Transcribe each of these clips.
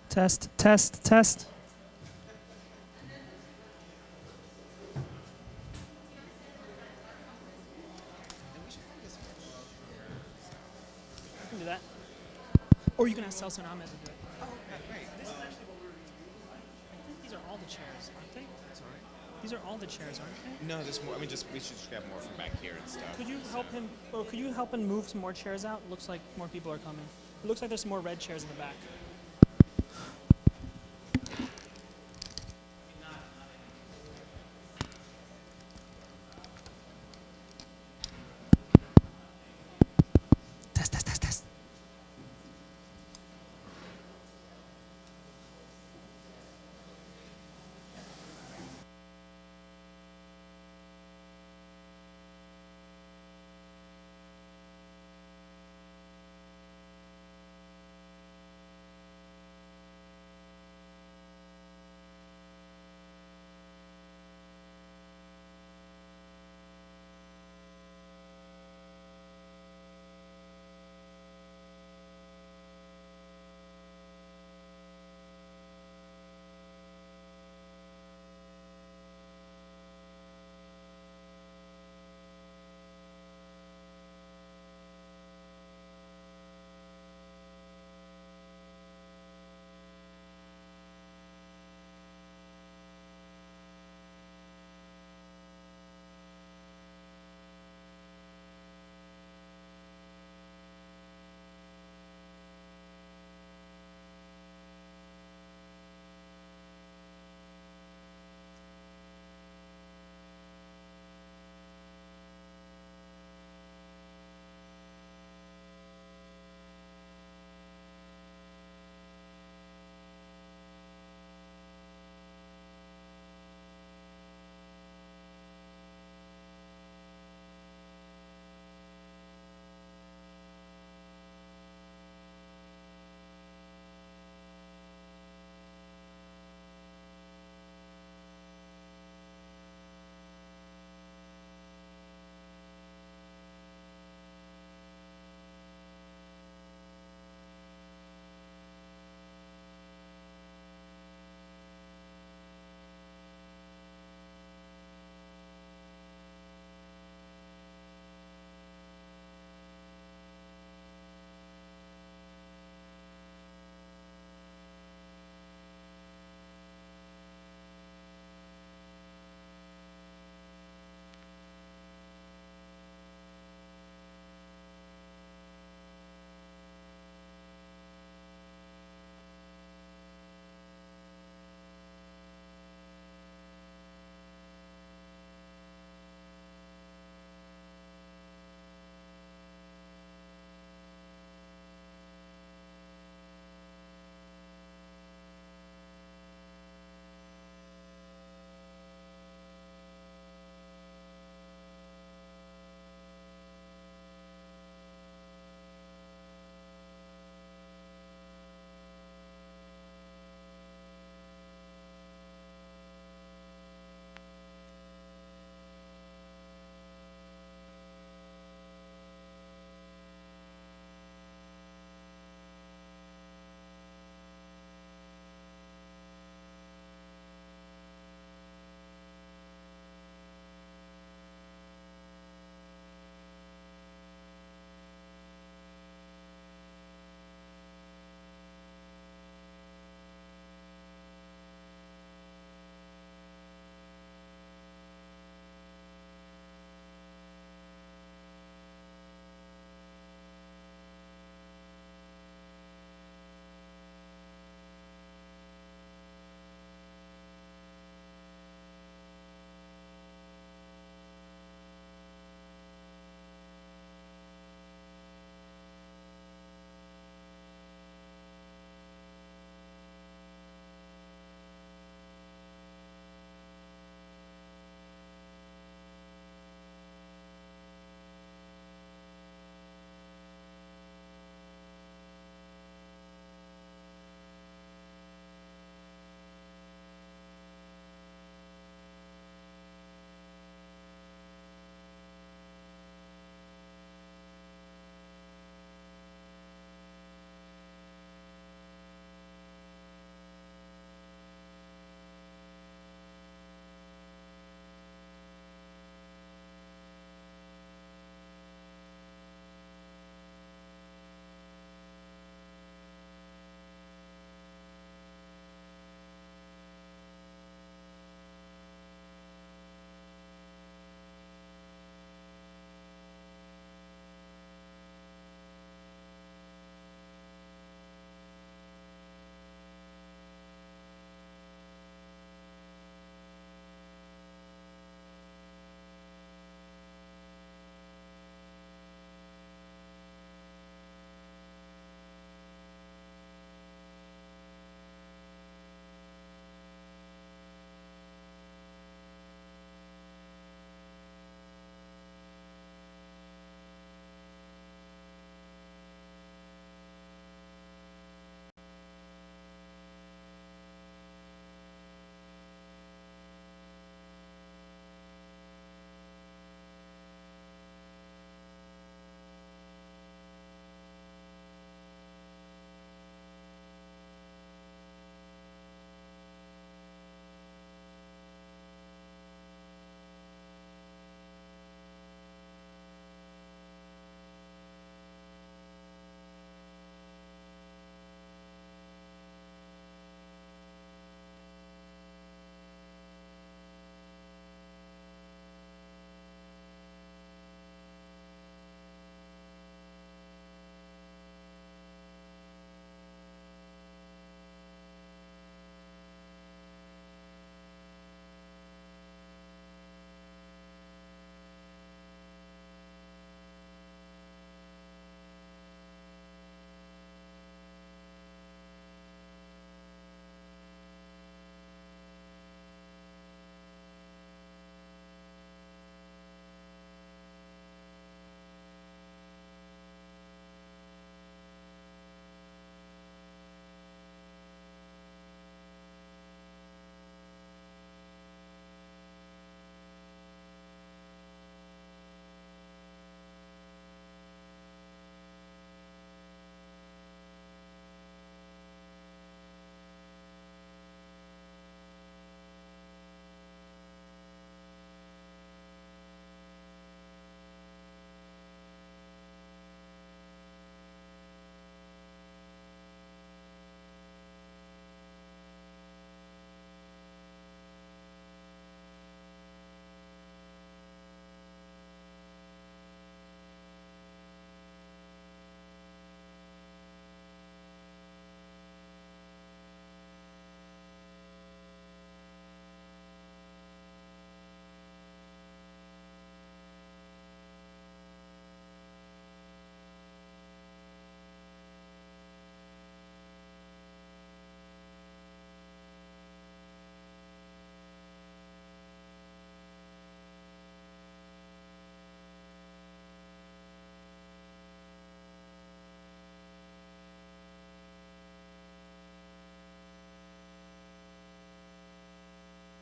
Test, test, test. You can do that. Or you can ask Celso and Ahmed to do it. Oh, okay, great. I think these are all the chairs, aren't they? Sorry? These are all the chairs, aren't they? No, there's more. I mean, we should just grab more from back here and stuff. Could you help him, or could you help him move some more chairs out? Looks like more people are coming. It looks like there's some more red chairs in the back. Test, test, test, test.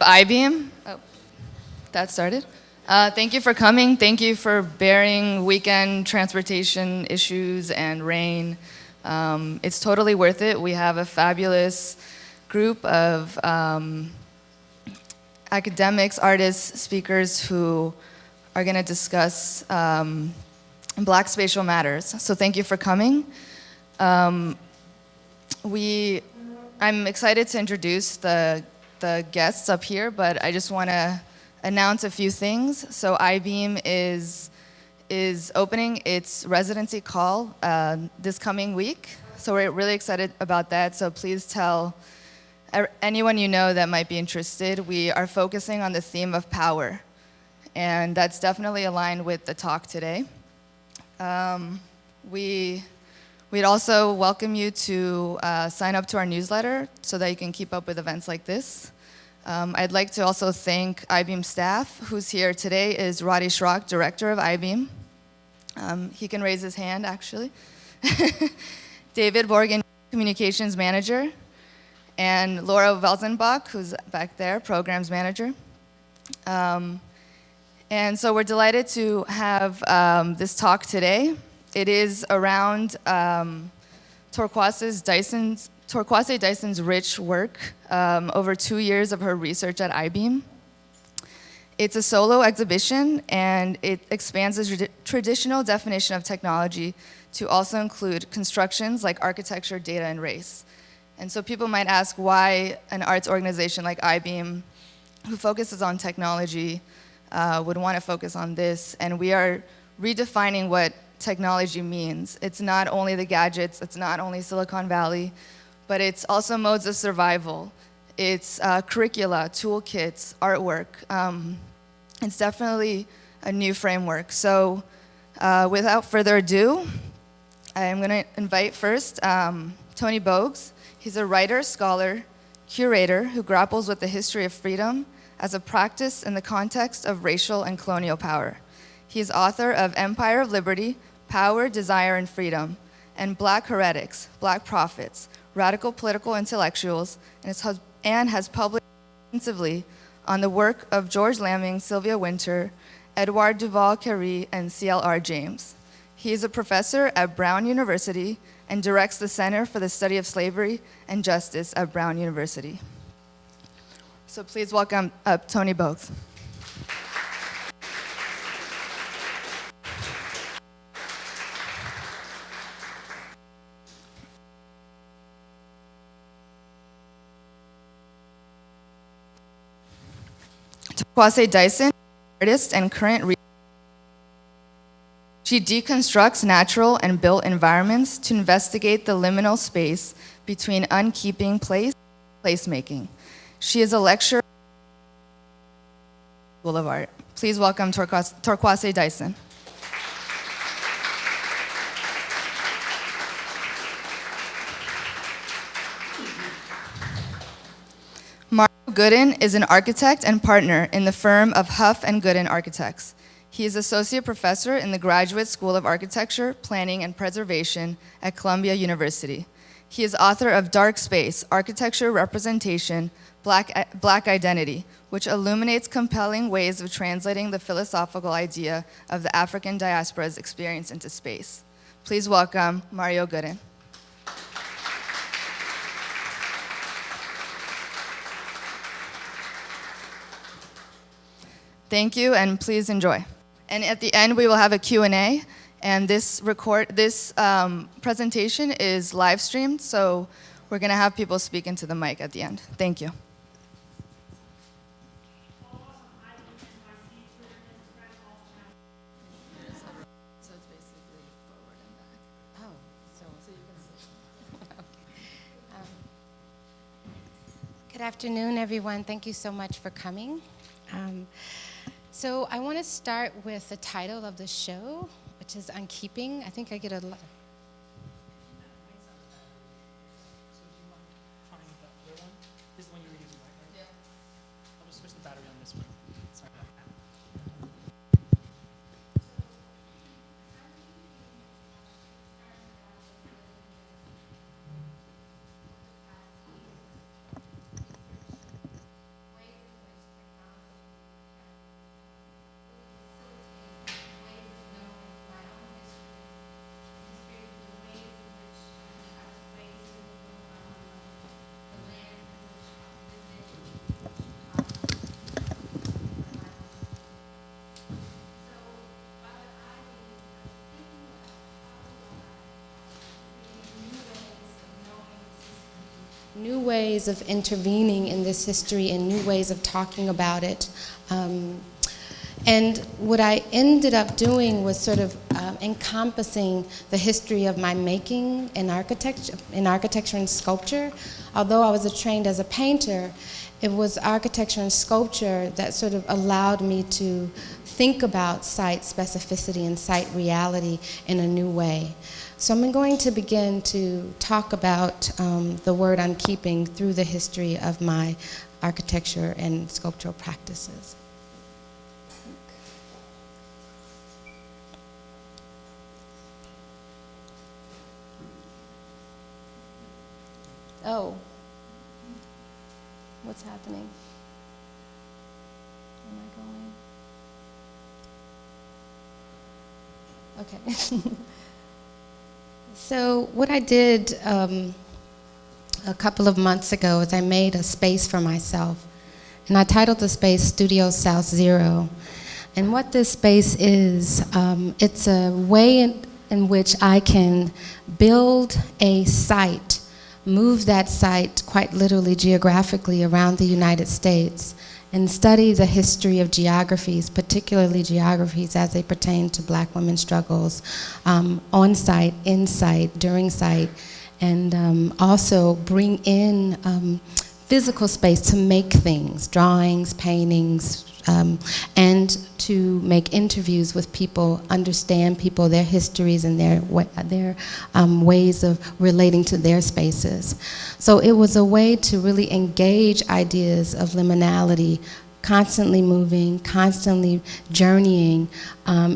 Eyebeam. Oh, that started. Thank you for coming. Thank you for bearing weekend transportation issues and rain. It's totally worth it. We have a fabulous group of academics, artists, speakers who are going to discuss Black spatial matters. So thank you for coming. I'm excited to introduce the guests up here, but I just want to announce a few things. So Eyebeam is opening its residency call this coming week. So we're really excited about that. So please tell anyone you know that might be interested. We are focusing on the theme of power, and that's definitely aligned with the talk today. We'd also welcome you to sign up to our newsletter so that you can keep up with events like this. I'd like to also thank Eyebeam staff. Who's here today is Roddy Schrock, director of Eyebeam. He can raise his hand, actually. David Borgen, communications manager. And Laura Velzenbach, who's back there, programs manager. And so we're delighted to have this talk today. It is around Torkwase Dyson's rich work over 2 years of her research at Eyebeam. It's a solo exhibition, and it expands the traditional definition of technology to also include constructions like architecture, data, and race. And so people might ask why an arts organization like Eyebeam, who focuses on technology, would want to focus on this. And we are redefining what technology means. It's not only the gadgets, it's not only Silicon Valley, but it's also modes of survival. It's curricula, toolkits, artwork. It's definitely a new framework. So without further ado, I'm going to invite first Tony Bogues. He's a writer, scholar, curator who grapples with the history of freedom as a practice in the context of racial and colonial power. He is author of Empire of Liberty, Power, Desire, and Freedom, and Black Heretics, Black Prophets, Radical Political Intellectuals, and has published extensively on the work of George Lamming, Sylvia Wynter, Edouard Duval-Carré, and C.L.R. James. He is a professor at Brown University and directs the Center for the Study of Slavery and Justice at Brown University. So please welcome up Tony Bogues. Torkwase Dyson, artist and current researcher. She deconstructs natural and built environments to investigate the liminal space between unkeeping place and placemaking. She is a lecturer at the School of Art. Please welcome Torkwase Dyson. Mario Gooden is an architect and partner in the firm of Huff and Gooden Architects. He is associate professor in the Graduate School of Architecture, Planning, and Preservation at Columbia University. He is author of Dark Space, Architecture Representation, Black Identity, which illuminates compelling ways of translating the philosophical idea of the African diaspora's experience into space. Please welcome Mario Gooden. Thank you, and please enjoy. And at the end, we will have a Q&A, and this presentation is live streamed, so we're going to have people speak into the mic at the end. Thank you. Good afternoon, everyone. Thank you so much for coming. So I want to start with the title of the show, which is Unkeeping. I think I get a lot. This is the one you were using, right? Yeah. I'll just switch the battery on this one. Sorry about that. ways of intervening in this history and new ways of talking about it. And what I ended up doing was sort of encompassing the history of my making in architecture and sculpture. Although I was trained as a painter, it was architecture and sculpture that sort of allowed me to think about site specificity and site reality in a new way. So I'm going to begin to talk about the word unkeeping through the history of my architecture and sculptural practices. Oh, what's happening? Am I going? Okay. So what I did a couple of months ago is I made a space for myself, and I titled the space Studio South Zero. And what this space is, it's a way in which I can build a site, move that site quite literally geographically around the United States, and study the history of geographies, particularly geographies as they pertain to Black women's struggles, on site, in site, during site, and also bring in physical space to make things, drawings, paintings, and to make interviews with people, understand people, their histories, and their ways of relating to their spaces. So it was a way to really engage ideas of liminality, constantly moving, constantly journeying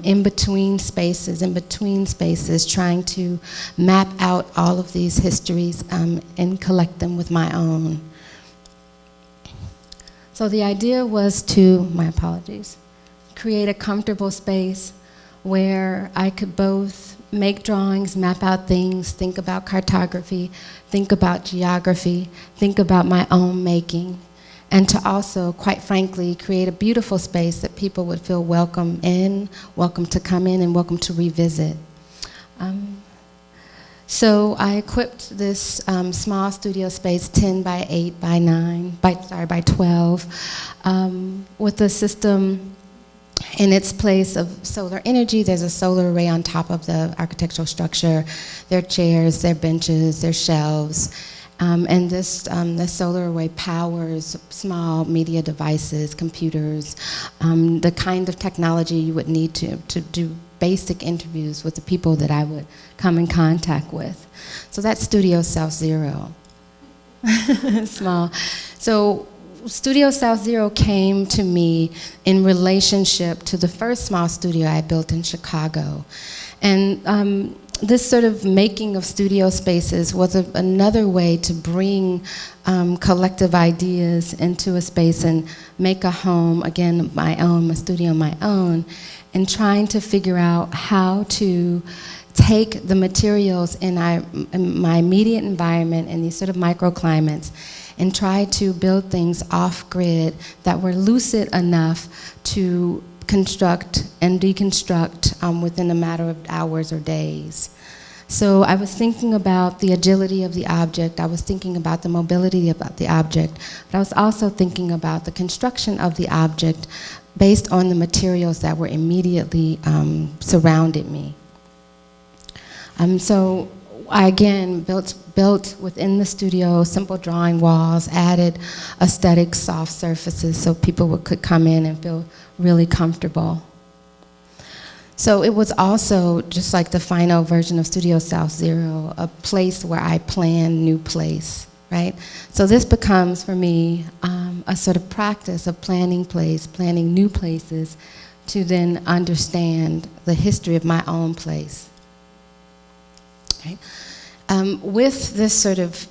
in between spaces, trying to map out all of these histories and collect them with my own. So the idea was to, my apologies, create a comfortable space where I could both make drawings, map out things, think about cartography, think about geography, think about my own making, and to also, quite frankly, create a beautiful space that people would feel welcome in, welcome to come in, and welcome to revisit. So I equipped this small studio space, 10 by 8 by 9, by 12, with a system in its place of solar energy. There's a solar array on top of the architectural structure. There are chairs, there are benches, there are shelves. And this solar array powers small media devices, computers, the kind of technology you would need to do basic interviews with the people that I would come in contact with. So that's Studio South Zero. Small. So Studio South Zero came to me in relationship to the first small studio I built in Chicago. And this sort of making of studio spaces was another way to bring collective ideas into a space and make a home, again, my own, a studio my own, and trying to figure out how to take the materials in my immediate environment and these sort of microclimates and try to build things off-grid that were lucid enough to construct and deconstruct within a matter of hours or days. So I was thinking about the agility of the object, I was thinking about the mobility of the object, but I was also thinking about the construction of the object based on the materials that were immediately surrounded me. So I again built within the studio simple drawing walls, added aesthetic soft surfaces so people could come in and feel really comfortable. So it was also, just like the final version of Studio South Zero, a place where I plan new place, right? So this becomes, for me, a sort of practice of planning place, planning new places, to then understand the history of my own place. Right? With this sort of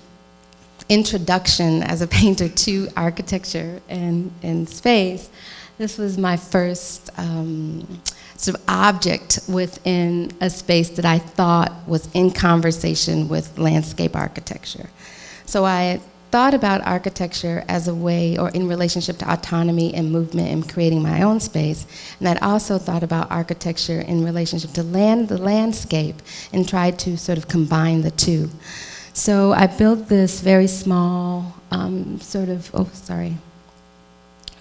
introduction as a painter to architecture and space, this was my first sort of object within a space that I thought was in conversation with landscape architecture. So I thought about architecture as a way, or in relationship to autonomy and movement and creating my own space. And I'd also thought about architecture in relationship to the landscape, and tried to sort of combine the two. So I built this very small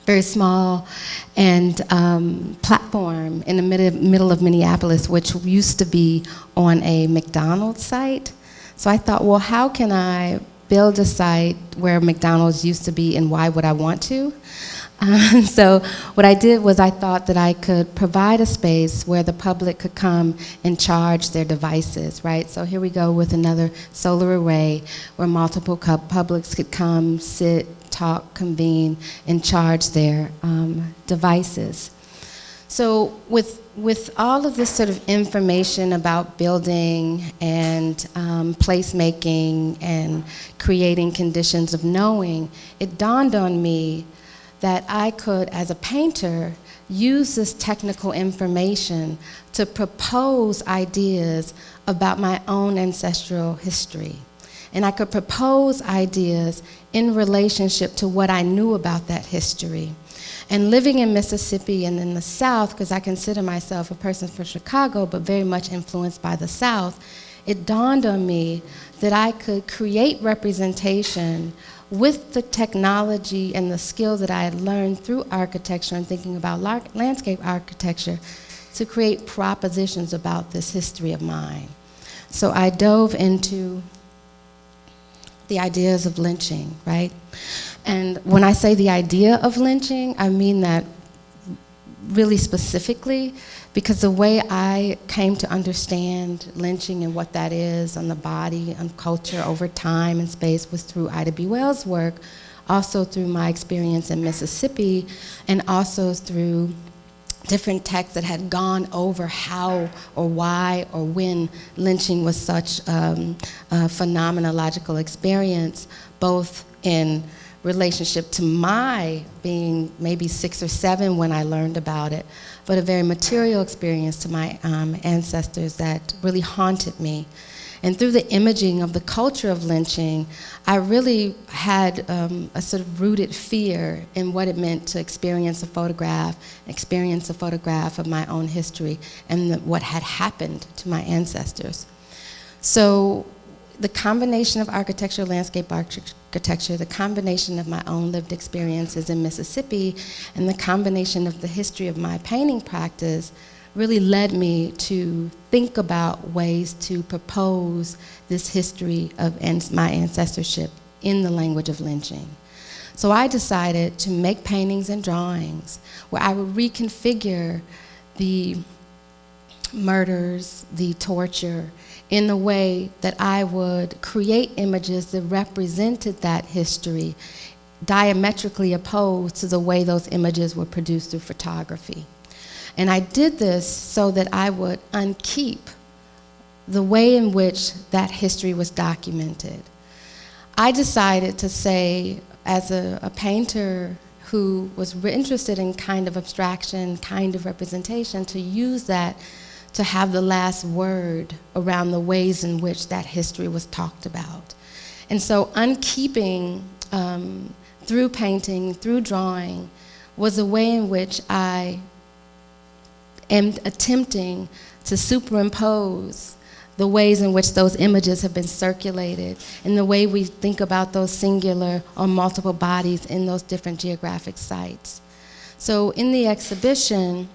very small and platform in the middle of Minneapolis, which used to be on a McDonald's site. So I thought, well, how can I build a site where McDonald's used to be, and why would I want to? So what I did was I thought that I could provide a space where the public could come and charge their devices, right? So here we go with another solar array where multiple publics could come, sit, talk, convene, and charge their devices. So with all of this sort of information about building and placemaking and creating conditions of knowing, it dawned on me that I could, as a painter, use this technical information to propose ideas about my own ancestral history. And I could propose ideas in relationship to what I knew about that history. And living in Mississippi and in the South, because I consider myself a person from Chicago, but very much influenced by the South, it dawned on me that I could create representation with the technology and the skills that I had learned through architecture and thinking about landscape architecture to create propositions about this history of mine. So I dove into the ideas of lynching, right? And when I say the idea of lynching, I mean that really specifically, because the way I came to understand lynching and what that is on the body and culture over time and space was through Ida B. Wells' work, also through my experience in Mississippi, and also through different texts that had gone over how or why or when lynching was such a phenomenological experience, both in relationship to my being maybe 6 or 7 when I learned about it, but a very material experience to my ancestors that really haunted me. And through the imaging of the culture of lynching, I really had a sort of rooted fear in what it meant to experience a photograph of my own history and what had happened to my ancestors. So the combination of architecture, landscape architecture, the combination of my own lived experiences in Mississippi, and the combination of the history of my painting practice really led me to think about ways to propose this history of my ancestorship in the language of lynching. So I decided to make paintings and drawings where I would reconfigure the murders, the torture, in the way that I would create images that represented that history, diametrically opposed to the way those images were produced through photography. And I did this so that I would unkeep the way in which that history was documented. I decided to say, as a painter who was interested in kind of abstraction, kind of representation, to use that to have the last word around the ways in which that history was talked about. And so unkeeping through painting, through drawing, was a way in which I am attempting to superimpose the ways in which those images have been circulated and the way we think about those singular or multiple bodies in those different geographic sites. So in the exhibition,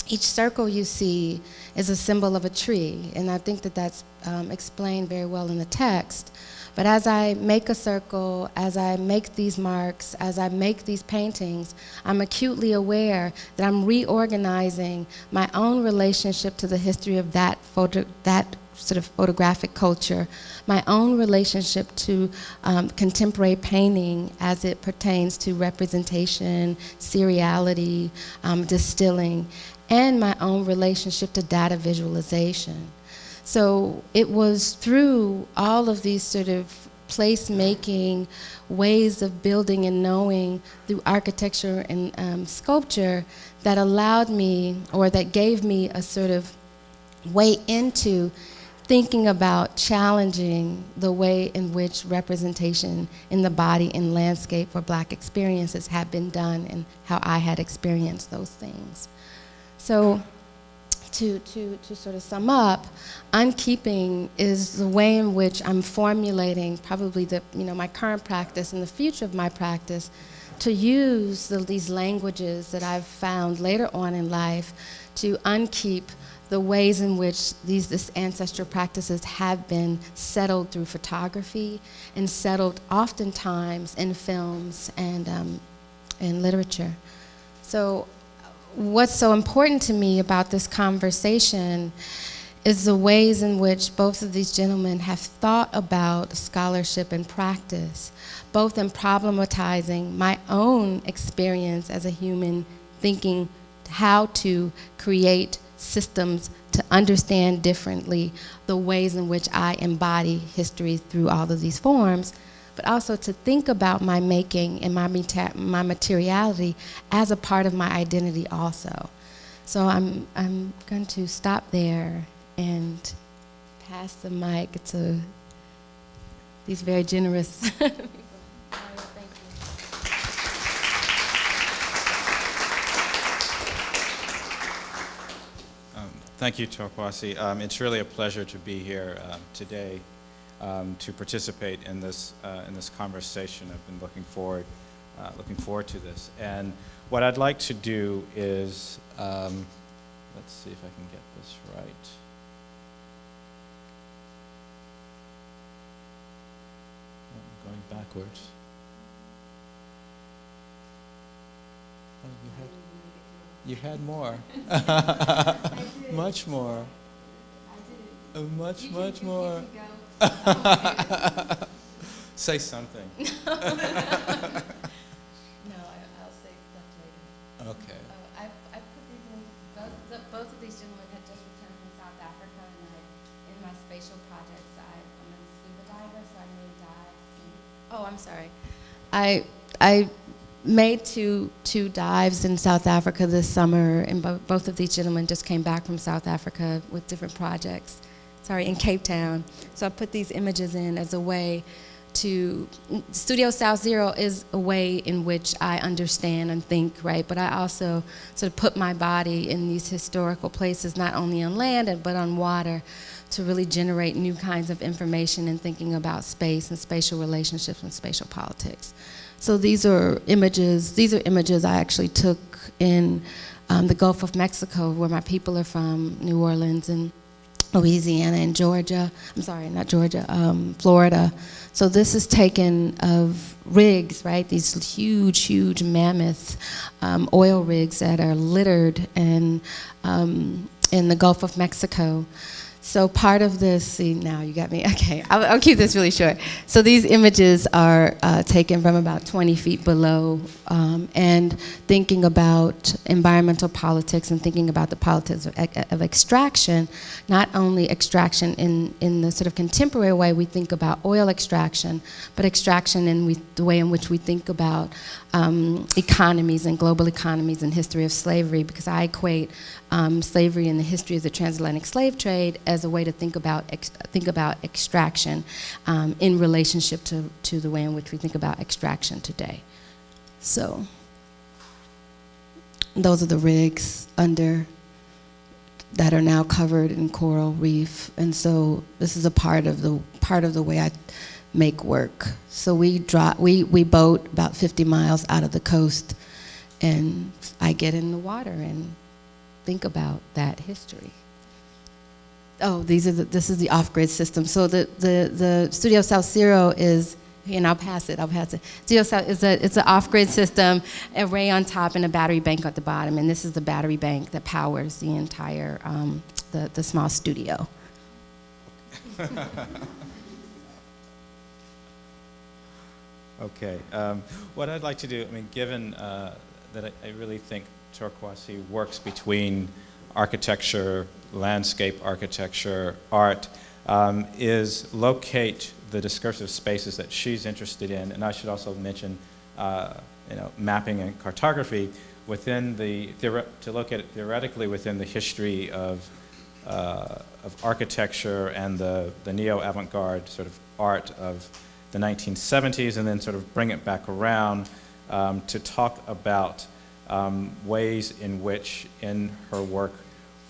each circle you see is a symbol of a tree, and I think that that's explained very well in the text. But as I make a circle, as I make these marks, as I make these paintings, I'm acutely aware that I'm reorganizing my own relationship to the history of that sort of photographic culture, my own relationship to contemporary painting as it pertains to representation, seriality, distilling, and my own relationship to data visualization. So it was through all of these sort of place-making ways of building and knowing through architecture and sculpture that allowed me, or that gave me a sort of way into thinking about challenging the way in which representation in the body and landscape for Black experiences had been done and how I had experienced those things. So to sort of sum up, Unkeeping is the way in which I'm formulating probably my current practice and the future of my practice to use these languages that I've found later on in life to unkeep the ways in which these ancestral practices have been settled through photography and settled oftentimes in films and in literature. So what's so important to me about this conversation is the ways in which both of these gentlemen have thought about scholarship and practice, both in problematizing my own experience as a human, thinking how to create systems to understand differently the ways in which I embody history through all of these forms, but also to think about my making and my materiality as a part of my identity also. So I'm going to stop there and pass the mic to these very generous people. Thank you. Thank you, Torkwase. It's really a pleasure to be here today to participate in this conversation. I've been looking forward to this. And what I'd like to do is, let's see if I can get this right. I'm going backwards. Oh, you had more. Much more. Much more. Say something. No, I'll say stuff later. Okay. I put these in, both of these gentlemen had just returned from South Africa, and in my spatial projects, I'm a scuba diver, so I made dives. Oh, I'm sorry. I made two dives in South Africa this summer, and both of these gentlemen just came back from South Africa with different projects. In Cape Town. So I put these images in as a way to, Studio South Zero is a way in which I understand and think, right? But I also sort of put my body in these historical places, not only on land, but on water, to really generate new kinds of information and thinking about space and spatial relationships and spatial politics. So these are images I actually took in the Gulf of Mexico, where my people are from, New Orleans and Louisiana and Georgia. I'm sorry, not Georgia, Florida. So this is taken of rigs, right? These huge mammoth oil rigs that are littered in the Gulf of Mexico. So part of this, see, now you got me. Okay, I'll keep this really short. So these images are taken from about 20 feet below, and thinking about environmental politics and thinking about the politics of extraction, not only extraction in the sort of contemporary way we think about oil extraction, but extraction in the way in which we think about economies and global economies and history of slavery, because I equate slavery and the history of the transatlantic slave trade as a way to think about extraction in relationship to the way in which we think about extraction today. So those are the rigs under that are now covered in coral reef, and so this is a part of the way I make work. So we boat about 50 miles out of the coast, and I get in the water and think about that history. Oh, this is the off-grid system. So the Studio South Zero is, and I'll pass it. Studio South it's an off-grid system, a array on top and a battery bank at the bottom, and this is the battery bank that powers the entire the small studio. Okay. What I'd like to do, given that I really think Torkwase works between architecture, landscape architecture, art, is locate the discursive spaces that she's interested in, and I should also mention, mapping and cartography within to locate it theoretically within the history of architecture and the neo-avant-garde sort of art of the 1970s, and then sort of bring it back around to talk about ways in which in her work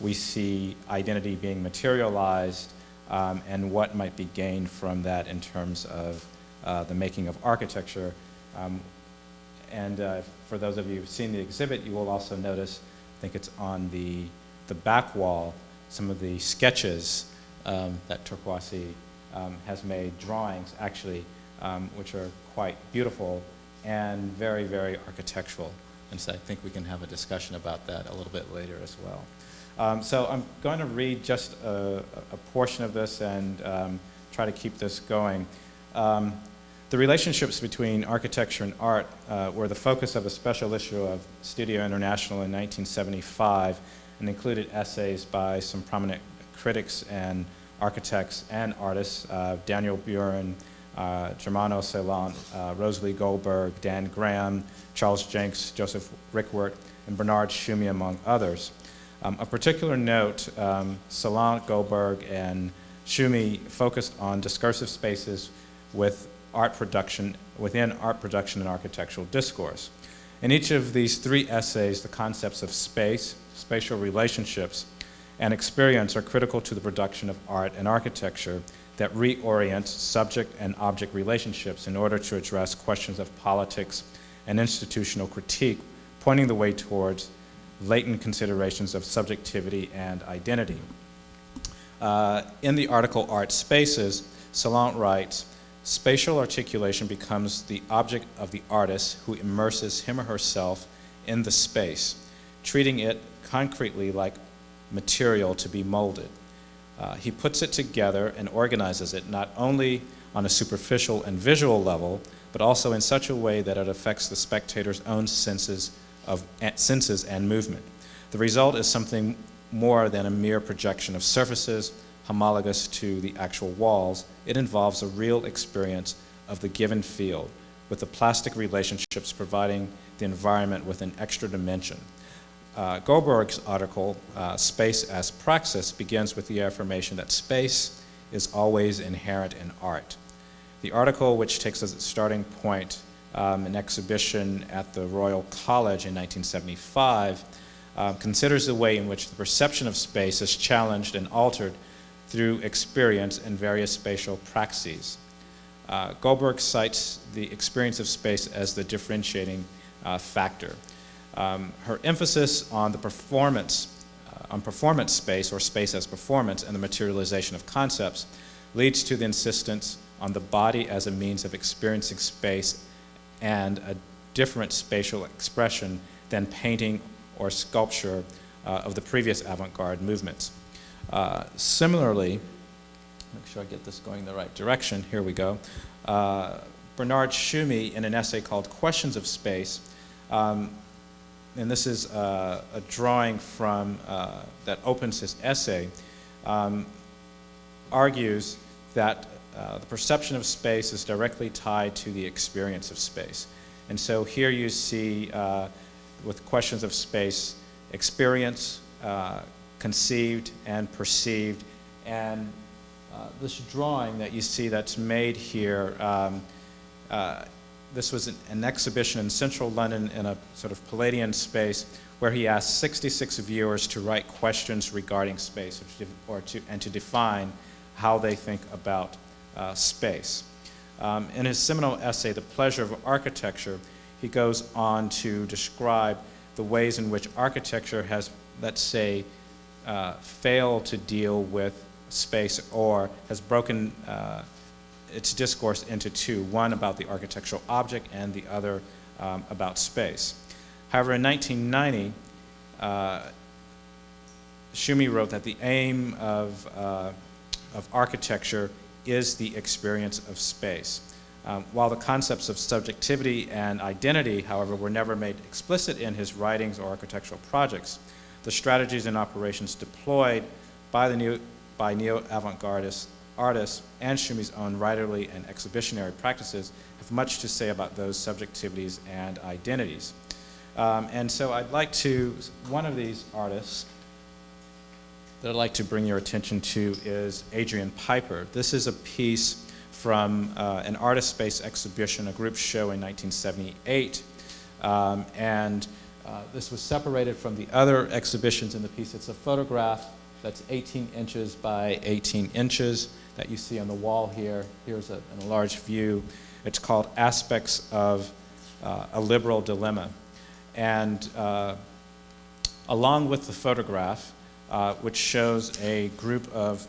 we see identity being materialized and what might be gained from that in terms of the making of architecture. For those of you who've seen the exhibit, you will also notice, I think it's on the back wall, some of the sketches that Torkwase has made, drawings actually, which are quite beautiful and very, very architectural. And so I think we can have a discussion about that a little bit later as well. So I'm going to read just a portion of this and try to keep this going. The relationships between architecture and art were the focus of a special issue of Studio International in 1975 and included essays by some prominent critics and architects and artists, Daniel Buren, Germano Celant, Rosalie Goldberg, Dan Graham, Charles Jenks, Joseph Rickwert, and Bernard Schumi, among others. Of particular note, Celant, Goldberg, and Schumi focused on discursive spaces within art production and architectural discourse. In each of these three essays, the concepts of space, spatial relationships, and experience are critical to the production of art and architecture that reorients subject and object relationships in order to address questions of politics and institutional critique, pointing the way towards latent considerations of subjectivity and identity. In the article Art Spaces, Celant writes, "Spatial articulation becomes the object of the artist who immerses him or herself in the space, treating it concretely like material to be molded. He puts it together and organizes it not only on a superficial and visual level, but also in such a way that it affects the spectator's own senses and movement. The result is something more than a mere projection of surfaces homologous to the actual walls. It involves a real experience of the given field, with the plastic relationships providing the environment with an extra dimension." Goldberg's article, Space as Praxis, begins with the affirmation that space is always inherent in art. The article, which takes as its starting point an exhibition at the Royal College in 1975, considers the way in which the perception of space is challenged and altered through experience and various spatial praxes. Goldberg cites the experience of space as the differentiating factor. Her emphasis on the performance space, or space as performance, and the materialization of concepts leads to the insistence on the body as a means of experiencing space and a different spatial expression than painting or sculpture of the previous avant-garde movements. Similarly, make sure I get this going the right direction, here we go. Bernard Schumi, in an essay called Questions of Space, and this is a drawing from that opens his essay, argues that the perception of space is directly tied to the experience of space. And so here you see, with Questions of Space, experience, conceived and perceived, and this drawing that you see that's made here, this was an exhibition in central London in a sort of Palladian space where he asked 66 viewers to write questions regarding space and to define how they think about space. In his seminal essay, The Pleasure of Architecture, he goes on to describe the ways in which architecture has, let's say, failed to deal with space, or has broken its discourse into two, one about the architectural object and the other about space. However, in 1990, Schumi wrote that the aim of architecture is the experience of space. While the concepts of subjectivity and identity, however, were never made explicit in his writings or architectural projects, the strategies and operations deployed by neo-avant-garde artists and Schumi's own writerly and exhibitionary practices have much to say about those subjectivities and identities. And so I'd like to, one of these artists that I'd like to bring your attention to is Adrian Piper. This is a piece from an artist space exhibition, a group show in 1978. This was separated from the other exhibitions in the piece. It's a photograph that's 18 inches by 18 inches that you see on the wall here. Here's an enlarged view. It's called Aspects of a Liberal Dilemma. And along with the photograph, which shows a group of,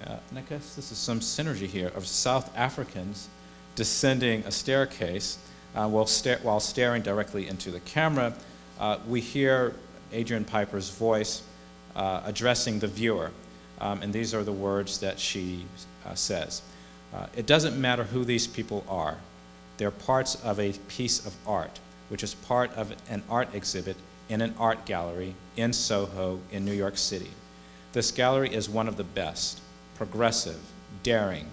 and I guess this is some synergy here, of South Africans descending a staircase while staring directly into the camera, we hear Adrian Piper's voice addressing the viewer. And these are the words that she says. It doesn't matter who these people are. They're parts of a piece of art, which is part of an art exhibit in an art gallery in Soho in New York City. This gallery is one of the best, progressive, daring,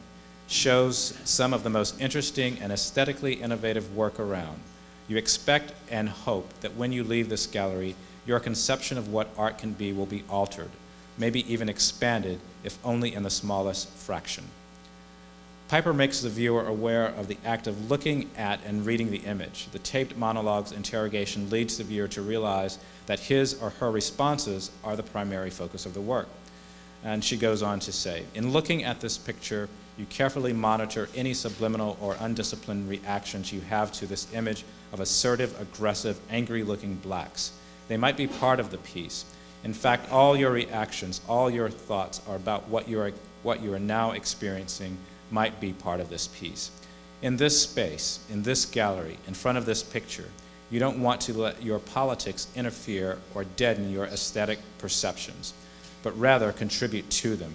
shows some of the most interesting and aesthetically innovative work around. You expect and hope that when you leave this gallery, your conception of what art can be will be altered, maybe even expanded, if only in the smallest fraction. Piper makes the viewer aware of the act of looking at and reading the image. The taped monologue's interrogation leads the viewer to realize that his or her responses are the primary focus of the work. And she goes on to say, in looking at this picture, you carefully monitor any subliminal or undisciplined reactions you have to this image of assertive, aggressive, angry-looking blacks. They might be part of the piece. In fact, all your reactions, all your thoughts are about what you are now experiencing might be part of this piece. In this space, in this gallery, in front of this picture, you don't want to let your politics interfere or deaden your aesthetic perceptions, but rather contribute to them.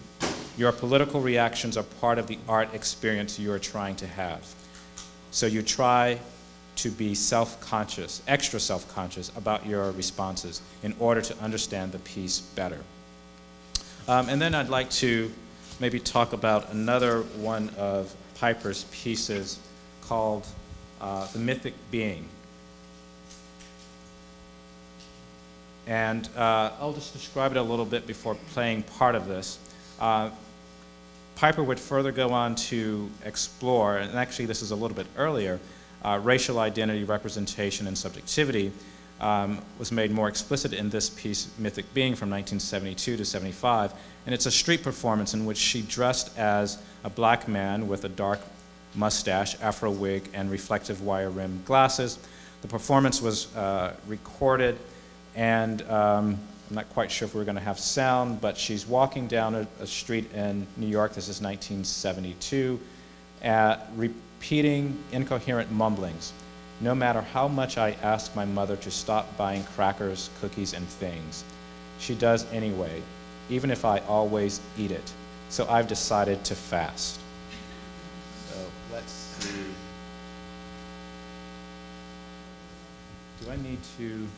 Your political reactions are part of the art experience you are trying to have. So you try to be self-conscious, extra self-conscious about your responses in order to understand the piece better. And then I'd like to maybe talk about another one of Piper's pieces called The Mythic Being. And I'll just describe it a little bit before playing part of this. Piper would further go on to explore, and actually this is a little bit earlier, racial identity, representation, and subjectivity was made more explicit in this piece, Mythic Being, from 1972 to 75. And it's a street performance in which she dressed as a black man with a dark mustache, afro wig, and reflective wire-rimmed glasses. The performance was recorded, and I'm not quite sure if we're going to have sound, but she's walking down a street in New York, this is 1972, repeating incoherent mumblings. No matter how much I ask my mother to stop buying crackers, cookies, and things, she does anyway, even if I always eat it. So I've decided to fast. So let's see. Do I need to? Maybe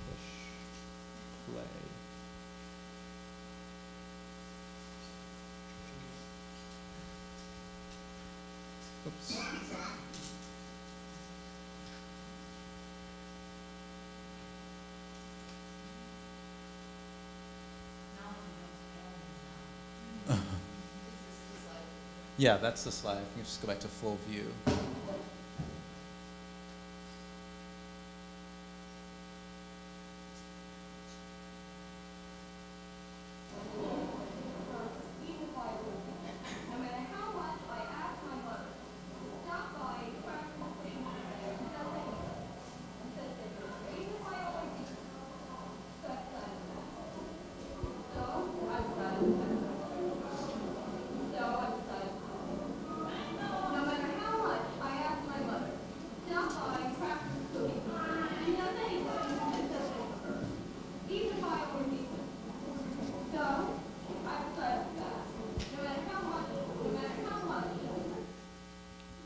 push play. Oops. Yeah, that's the slide. You can just go back to full view.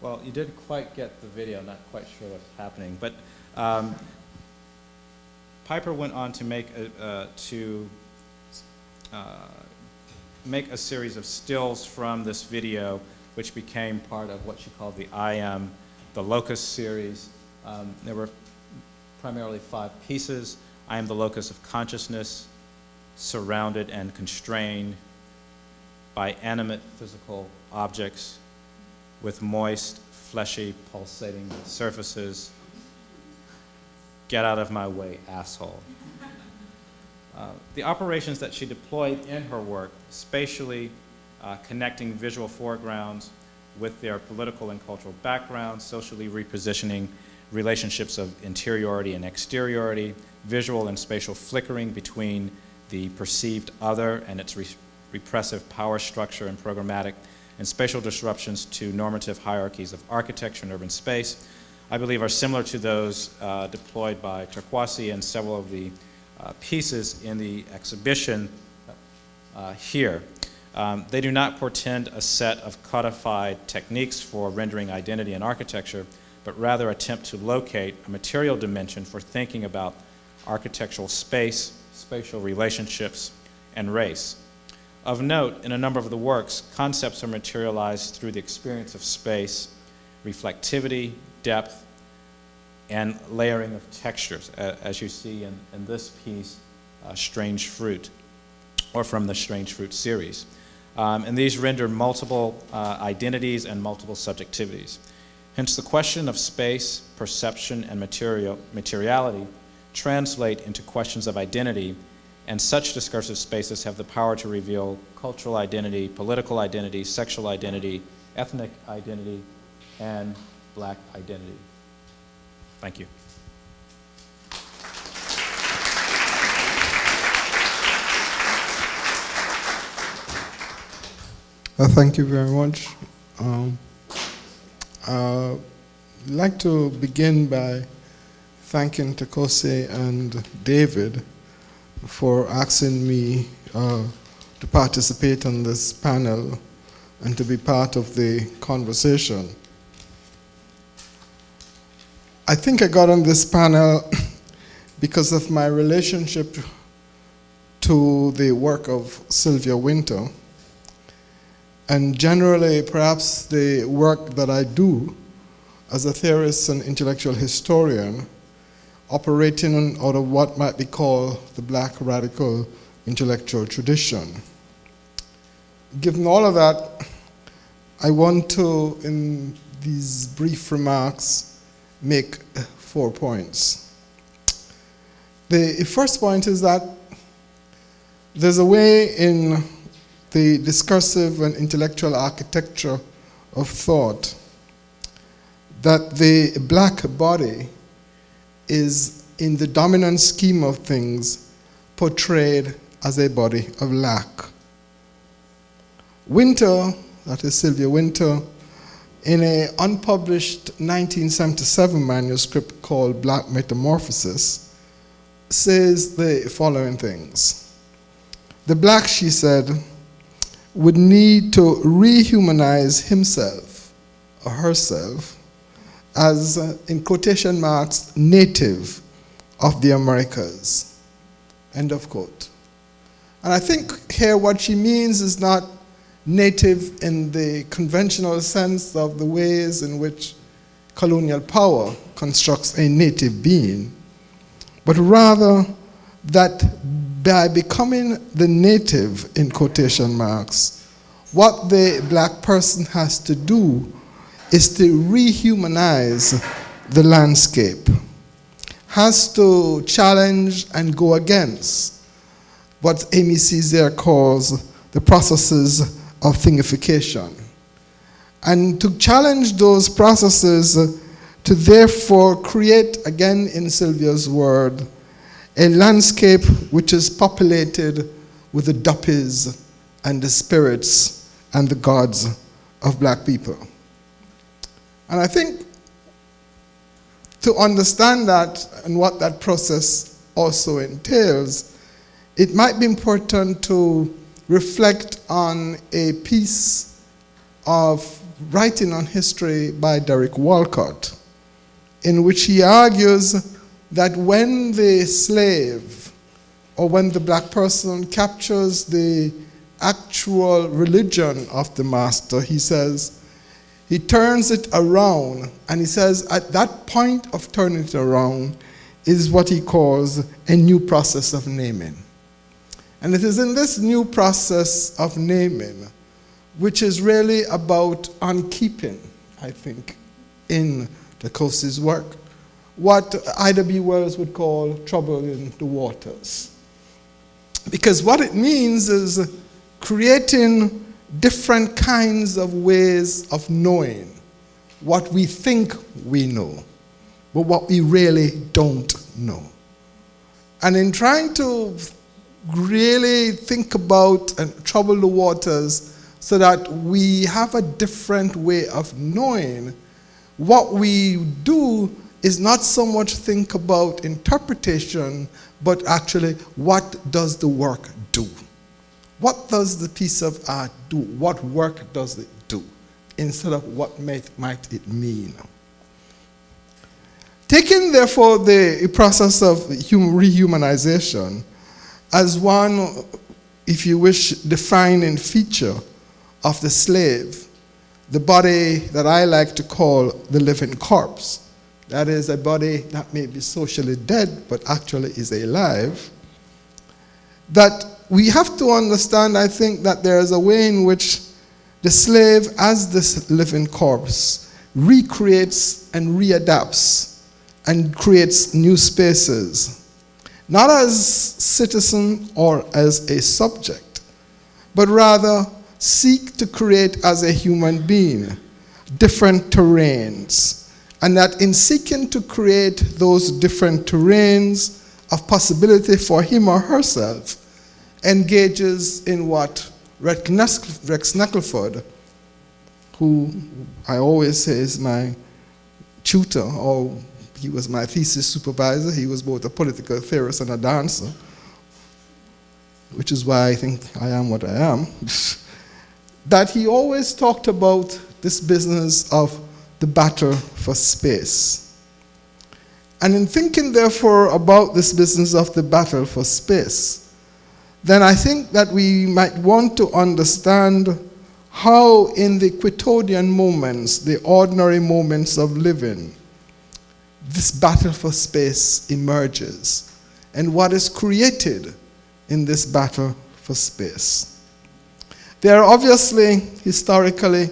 Well, you didn't quite get the video, not quite sure what's happening, but Piper went on to make a series of stills from this video, which became part of what she called the I Am, the Locus series. There were primarily 5 pieces. I am the locus of consciousness, surrounded and constrained by animate physical objects. with moist, fleshy, pulsating surfaces. Get out of my way, asshole. The operations that she deployed in her work, spatially connecting visual foregrounds with their political and cultural backgrounds, socially repositioning relationships of interiority and exteriority, visual and spatial flickering between the perceived other and its repressive power structure and programmatic, and spatial disruptions to normative hierarchies of architecture and urban space, I believe are similar to those deployed by Torkwase and several of the pieces in the exhibition here. They do not portend a set of codified techniques for rendering identity in architecture, but rather attempt to locate a material dimension for thinking about architectural space, spatial relationships, and race. Of note, in a number of the works, concepts are materialized through the experience of space, reflectivity, depth, and layering of textures, as you see in this piece, Strange Fruit, or from the Strange Fruit series. And these render multiple identities and multiple subjectivities. Hence, the question of space, perception, and materiality translate into questions of identity, and such discursive spaces have the power to reveal cultural identity, political identity, sexual identity, ethnic identity, and Black identity. Thank you. Thank you very much. I'd like to begin by thanking Torkwase and David for asking me to participate in this panel and to be part of the conversation. I think I got on this panel because of my relationship to the work of Sylvia Wynter, and generally perhaps the work that I do as a theorist and intellectual historian, operating out of what might be called the Black radical intellectual tradition. Given all of that, I want to, in these brief remarks, make 4 points. The first point is that there's a way in the discursive and intellectual architecture of thought that the Black body is, in the dominant scheme of things, portrayed as a body of lack. Wynter, that is Sylvia Wynter, in an unpublished 1977 manuscript called Black Metamorphosis, says the following things. The Black, she said, would need to rehumanize himself or herself as, in quotation marks, native of the Americas, end of quote. And I think here what she means is not native in the conventional sense of the ways in which colonial power constructs a native being, but rather that by becoming the native, in quotation marks, what the Black person has to do is to rehumanize the landscape, has to challenge and go against what Amy Césaire calls the processes of thingification, and to challenge those processes to therefore create, again in Sylvia's word, a landscape which is populated with the duppies and the spirits and the gods of Black people. And I think to understand that and what that process also entails, it might be important to reflect on a piece of writing on history by Derek Walcott, in which he argues that when the slave or when the Black person captures the actual religion of the master, he says, he turns it around, and he says at that point of turning it around is what he calls a new process of naming. And it is in this new process of naming which is really about unkeeping, I think, in Torkwase's work. What Ida B. Wells would call trouble in the waters. Because what it means is creating different kinds of ways of knowing what we think we know, but what we really don't know. And in trying to really think about and trouble the waters so that we have a different way of knowing, what we do is not so much think about interpretation, but actually what does the work do? What does the piece of art do? What work does it do? Instead of what might it mean? Taking, therefore, the process of rehumanization as one, if you wish, defining feature of the slave, the body that I like to call the living corpse, that is a body that may be socially dead but actually is alive, that we have to understand, I think, that there is a way in which the slave, as this living corpse, recreates and readapts and creates new spaces, not as citizen or as a subject, but rather seek to create as a human being different terrains. And that in seeking to create those different terrains of possibility for him or herself, engages in what Rex Knuckleford, who I always say is my tutor, or he was my thesis supervisor. He was both a political theorist and a dancer, which is why I think I am what I am, that he always talked about this business of the battle for space. And in thinking, therefore, about this business of the battle for space, then I think that we might want to understand how in the quotidian moments, the ordinary moments of living, this battle for space emerges, and what is created in this battle for space. There are obviously, historically,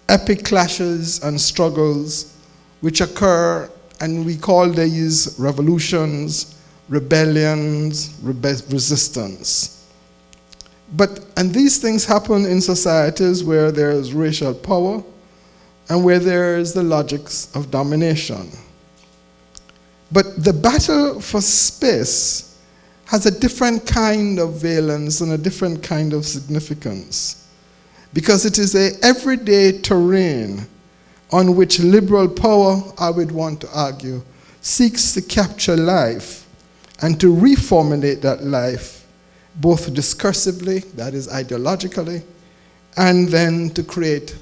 epic clashes and struggles which occur, and we call these revolutions, rebellions, resistance. And these things happen in societies where there is racial power and where there is the logics of domination. But the battle for space has a different kind of valence and a different kind of significance, because it is an everyday terrain on which liberal power, I would want to argue, seeks to capture life and to reformulate that life, both discursively, that is ideologically, and then to create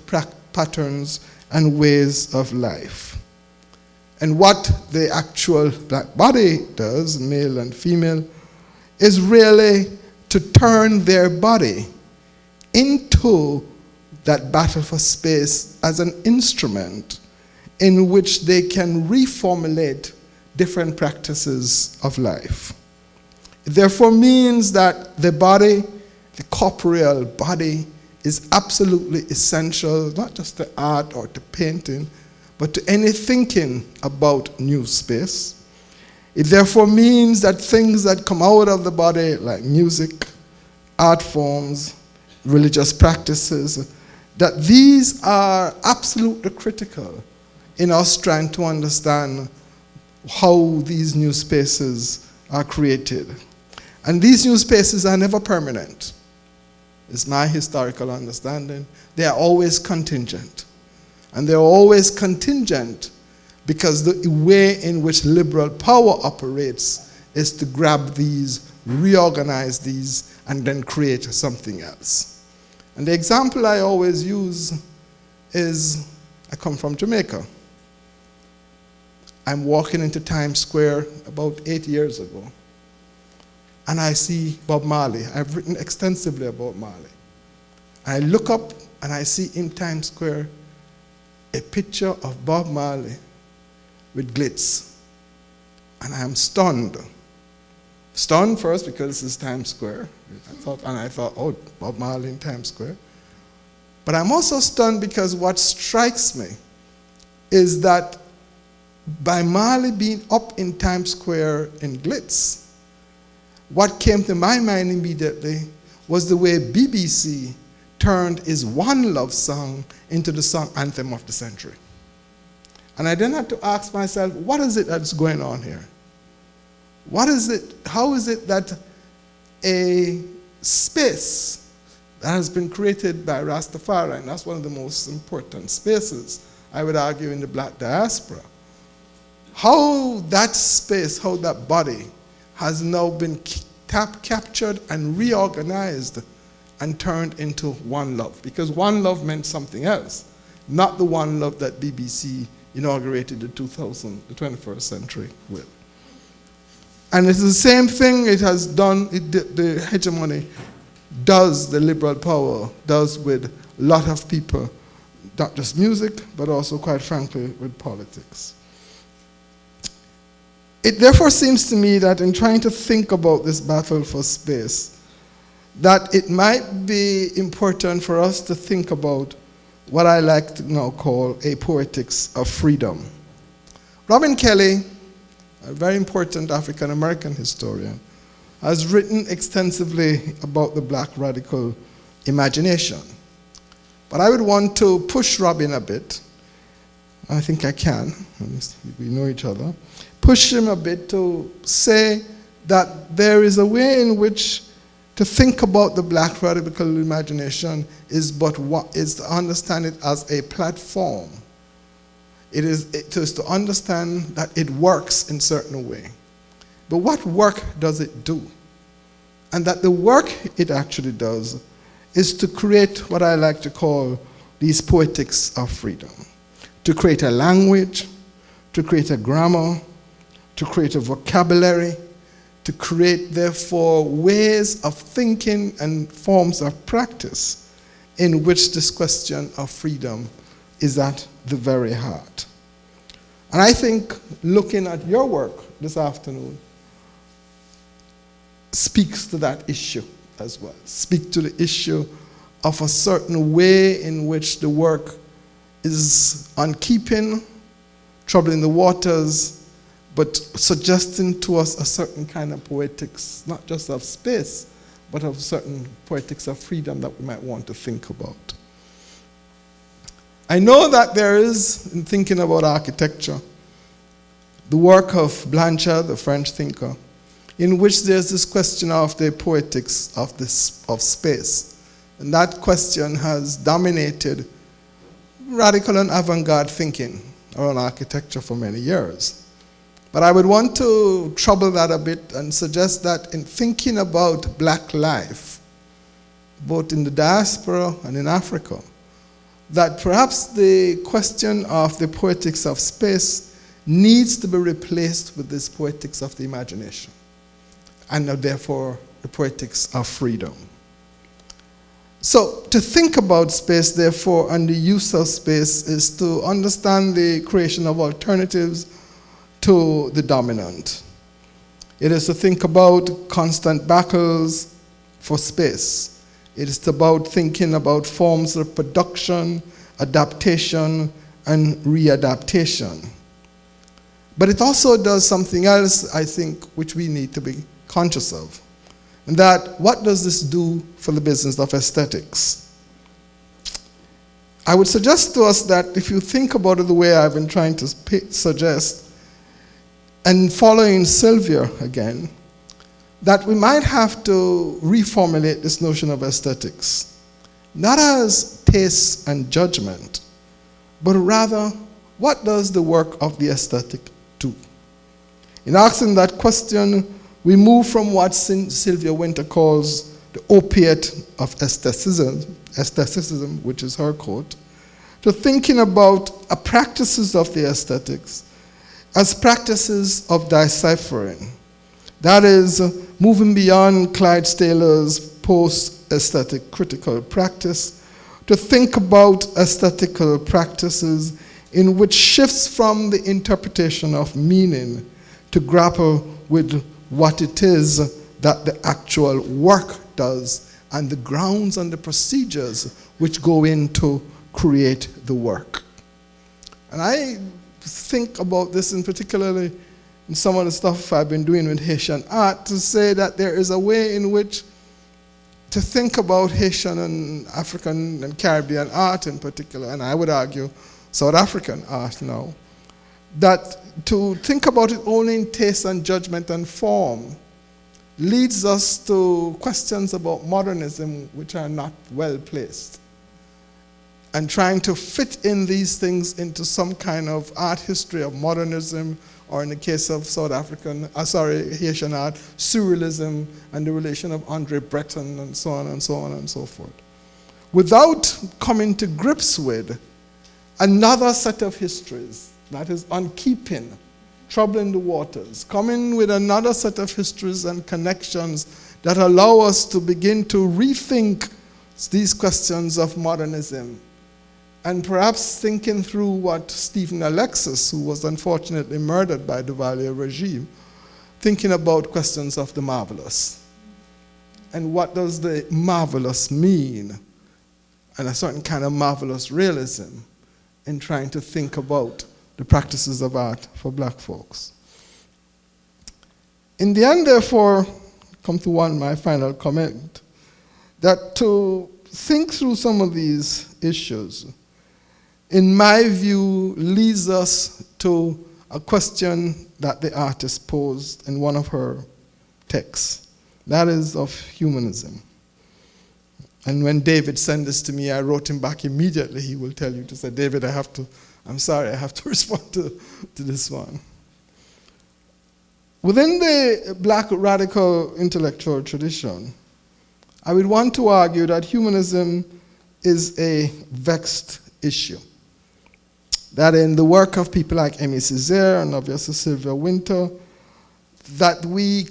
patterns and ways of life. And what the actual black body does, male and female, is really to turn their body into that battle for space as an instrument in which they can reformulate different practices of life. It therefore means that the body, the corporeal body, is absolutely essential, not just to art or to painting, but to any thinking about new space. It therefore means that things that come out of the body, like music, art forms, religious practices, that these are absolutely critical in us trying to understand how these new spaces are created. And these new spaces are never permanent. It's my historical understanding. They are always contingent. And they're always contingent because the way in which liberal power operates is to grab these, reorganize these, and then create something else. And the example I always use is, I come from Jamaica. I'm walking into Times Square about 8 years ago, and I see Bob Marley. I've written extensively about Marley. I look up and I see in Times Square a picture of Bob Marley with glitz. And I'm stunned. Stunned first because this is Times Square. I thought, oh, Bob Marley in Times Square. But I'm also stunned because what strikes me is that by Marley being up in Times Square in Glitz, what came to my mind immediately was the way BBC turned his One Love song into the song anthem of the century. And I then had to ask myself, what is it that's going on here? What is it, how is it that a space that has been created by Rastafari, and that's one of the most important spaces, I would argue, in the black diaspora, how that space, how that body has now been captured and reorganized and turned into One Love. Because One Love meant something else, not the One Love that BBC inaugurated the 21st century with. And it's the same thing it has done, the hegemony does, the liberal power does with a lot of people, not just music, but also, quite frankly, with politics. It therefore seems to me that in trying to think about this battle for space, that it might be important for us to think about what I like to now call a poetics of freedom. Robin Kelly, a very important African-American historian, has written extensively about the black radical imagination. But I would want to push Robin a bit. I think I can, we know each other. Push him a bit to say that there is a way in which to think about the black radical imagination is to understand it as a platform. It is to understand that it works in a certain way. But what work does it do? And that the work it actually does is to create what I like to call these poetics of freedom. To create a language, to create a grammar, to create a vocabulary, to create, therefore, ways of thinking and forms of practice in which this question of freedom is at the very heart. And I think looking at your work this afternoon speaks to that issue as well. Speaks to the issue of a certain way in which the work is unkeeping, troubling the waters, but suggesting to us a certain kind of poetics, not just of space, but of certain poetics of freedom that we might want to think about. I know that there is, in thinking about architecture, the work of Blanchard, the French thinker, in which there's this question of the poetics of space. And that question has dominated radical and avant-garde thinking around architecture for many years. But I would want to trouble that a bit and suggest that in thinking about black life, both in the diaspora and in Africa, that perhaps the question of the poetics of space needs to be replaced with this poetics of the imagination, and therefore the poetics of freedom. So to think about space, therefore, and the use of space is to understand the creation of alternatives to the dominant. It is to think about constant battles for space. It is about thinking about forms of production, adaptation, and readaptation. But it also does something else, I think, which we need to be conscious of. And that, what does this do for the business of aesthetics? I would suggest to us that if you think about it the way I've been trying to suggest, and following Sylvia again, that we might have to reformulate this notion of aesthetics, not as taste and judgment, but rather, what does the work of the aesthetic do? In asking that question, we move from what Sylvia Winter calls the opiate of aestheticism, which is her quote, to thinking about practices of the aesthetics as practices of deciphering. That is, moving beyond Clydesdale's post-aesthetic critical practice to think about aesthetical practices in which shifts from the interpretation of meaning to grapple with what it is that the actual work does and the grounds and the procedures which go in to create the work. And I think about this in particularly in some of the stuff I've been doing with Haitian art, to say that there is a way in which to think about Haitian and African and Caribbean art in particular, and I would argue South African art now, that to think about it only in taste and judgment and form leads us to questions about modernism which are not well placed. And trying to fit in these things into some kind of art history of modernism, or in the case of Haitian art, surrealism and the relation of Andre Breton and so on and so on and so forth, without coming to grips with another set of histories, that is Unkeeping, Troubling the Waters, coming with another set of histories and connections that allow us to begin to rethink these questions of modernism, and perhaps thinking through what Stephen Alexis, who was unfortunately murdered by the Duvalier regime, thinking about questions of the marvelous. And what does the marvelous mean? And a certain kind of marvelous realism in trying to think about the practices of art for black folks. In the end, therefore, come to my final comment, that to think through some of these issues, in my view, leads us to a question that the artist posed in one of her texts. That is of humanism. And when David sent this to me, I wrote him back immediately. He will tell you to say, David, I'm sorry, I have to respond to this one. Within the black radical intellectual tradition, I would want to argue that humanism is a vexed issue. That in the work of people like Aimé Césaire and obviously Sylvia Wynter, that we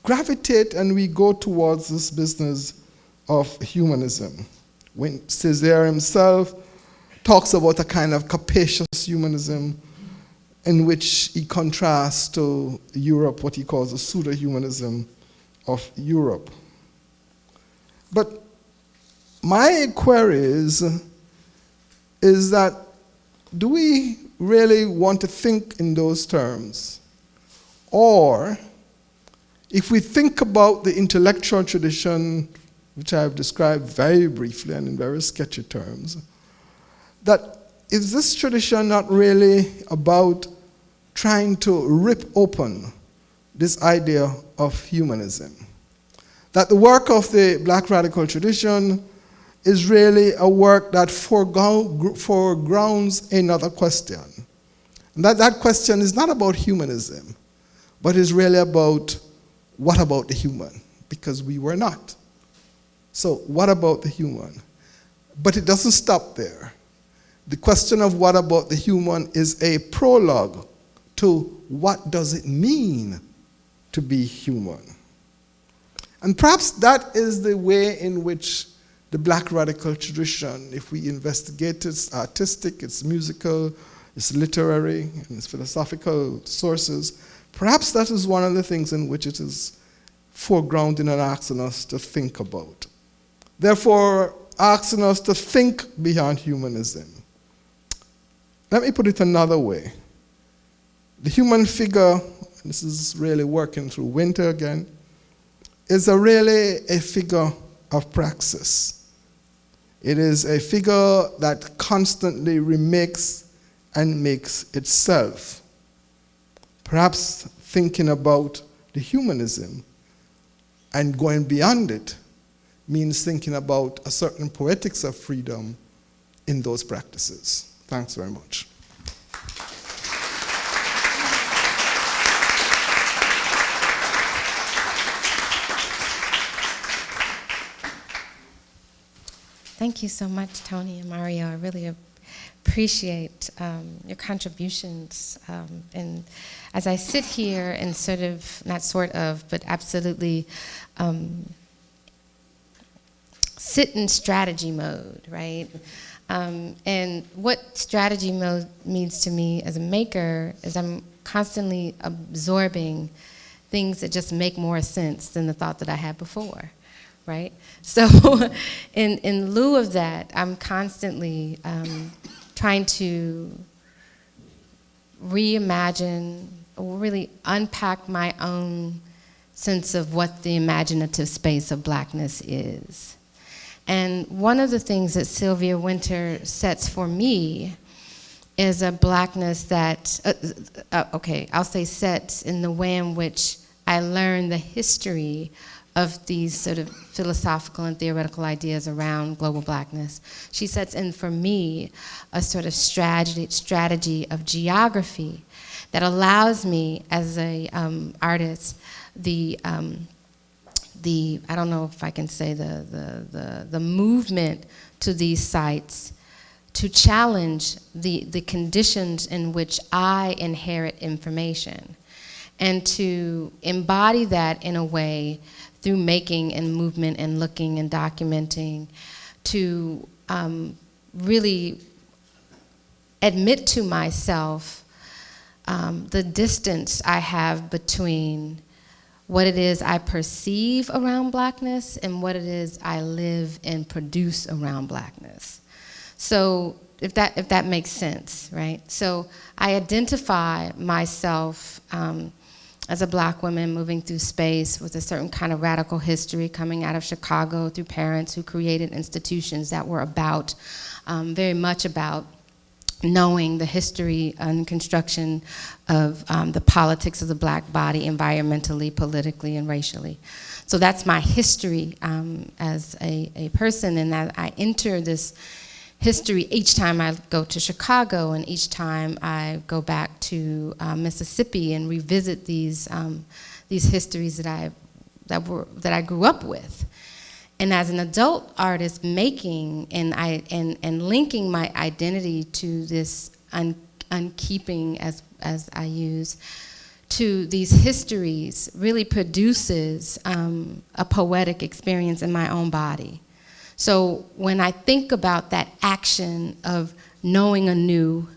gravitate and we go towards this business of humanism. When Césaire himself talks about a kind of capacious humanism in which he contrasts to Europe what he calls the pseudo-humanism of Europe. But my query is that, do we really want to think in those terms? Or, if we think about the intellectual tradition, which I have described very briefly and in very sketchy terms, that is this tradition not really about trying to rip open this idea of humanism? That the work of the black radical tradition is really a work that foregrounds another question. And that question is not about humanism, but is really about what about the human? Because we were not. So what about the human? But it doesn't stop there. The question of what about the human is a prologue to what does it mean to be human. And perhaps that is the way in which the black radical tradition, if we investigate its artistic, its musical, its literary, and its philosophical sources, perhaps that is one of the things in which it is foregrounding and asking us to think about. Therefore, asking us to think beyond humanism. Let me put it another way. The human figure, and this is really working through Wynter again, is really a figure of praxis. It is a figure that constantly remakes and makes itself. Perhaps thinking about the humanism and going beyond it means thinking about a certain poetics of freedom in those practices. Thanks very much. Thank you so much, Tony and Mario. I really appreciate your contributions. And as I sit here and sort of, not sort of, but absolutely sit in strategy mode, right? And what strategy mode means to me as a maker is I'm constantly absorbing things that just make more sense than the thought that I had before, right? So in lieu of that, I'm constantly trying to reimagine, or really unpack my own sense of what the imaginative space of blackness is. And one of the things that Sylvia Wynter sets for me is a blackness that, I'll say sets in the way in which I learned the history of these sort of philosophical and theoretical ideas around global blackness. She sets in for me a sort of strategy of geography that allows me as a artist I don't know if I can say the movement to these sites to challenge the conditions in which I inherit information, and to embody that in a way through making and movement and looking and documenting, to really admit to myself the distance I have between what it is I perceive around blackness and what it is I live and produce around blackness. So if that makes sense, right? So I identify myself as a black woman moving through space with a certain kind of radical history coming out of Chicago through parents who created institutions that were about, very much about knowing the history and construction of the politics of the black body environmentally, politically, and racially. So that's my history as a person, and that I enter this history each time I go to Chicago and each time I go back to Mississippi and revisit these histories that I grew up with. And as an adult artist, making and linking my identity to this unkeeping, as I use, to these histories really produces a poetic experience in my own body. So when I think about that action of knowing anew,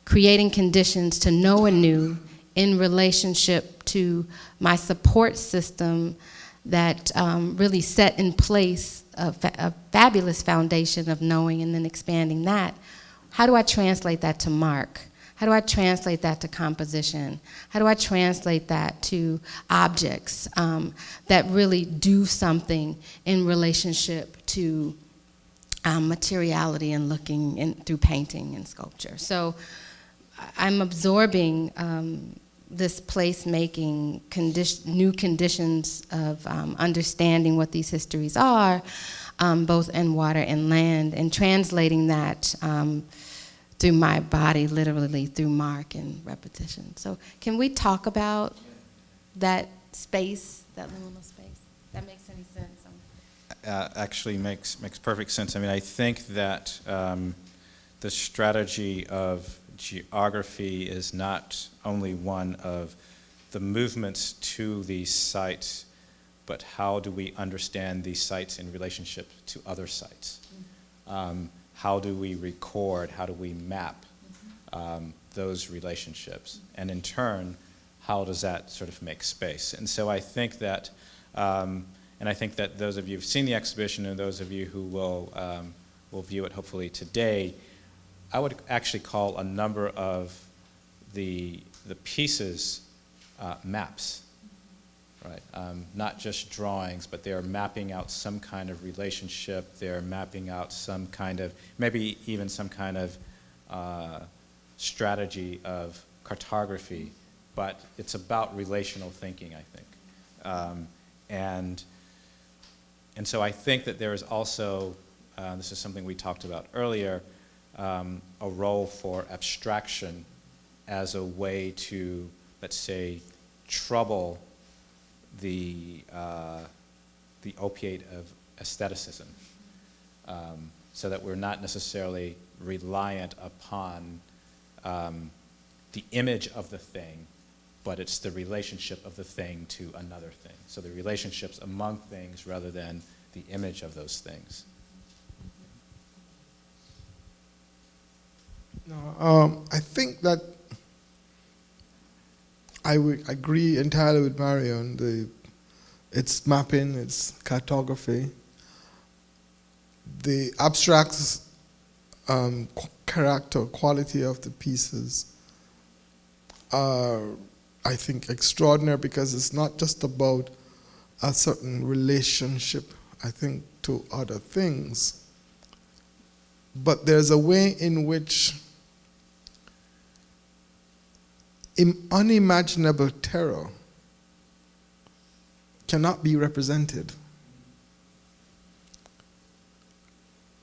creating conditions to know anew in relationship to my support system that really set in place a fabulous foundation of knowing and then expanding that, how do I translate that to mark? How do I translate that to composition? How do I translate that to objects that really do something in relationship to materiality and looking through painting and sculpture? So I'm absorbing this place-making, new conditions of understanding what these histories are, both in water and land, and translating that through my body, literally through mark and repetition. So can we talk about that space, that liminal space? That makes any sense? Actually makes perfect sense. I mean, I think that the strategy of geography is not only one of the movements to these sites, but how do we understand these sites in relationship to other sites? How do we record, how do we map those relationships? And in turn, how does that sort of make space? And so I think that, and I think that those of you who've seen the exhibition and those of you who will view it hopefully today, I would actually call a number of the pieces maps, right? Not just drawings, but they are mapping out some kind of relationship. They're mapping out some kind of, maybe even some kind of strategy of cartography, but it's about relational thinking, I think. And so I think that there is also, this is something we talked about earlier, a role for abstraction as a way to, let's say, trouble the opiate of aestheticism, so that we're not necessarily reliant upon the image of the thing, but it's the relationship of the thing to another thing. So the relationships among things rather than the image of those things. No, I think that I would agree entirely with Marion. its mapping, its cartography. The abstract character, quality of the pieces are, I think, extraordinary because it's not just about a certain relationship, I think, to other things, but there's a way in which unimaginable terror cannot be represented.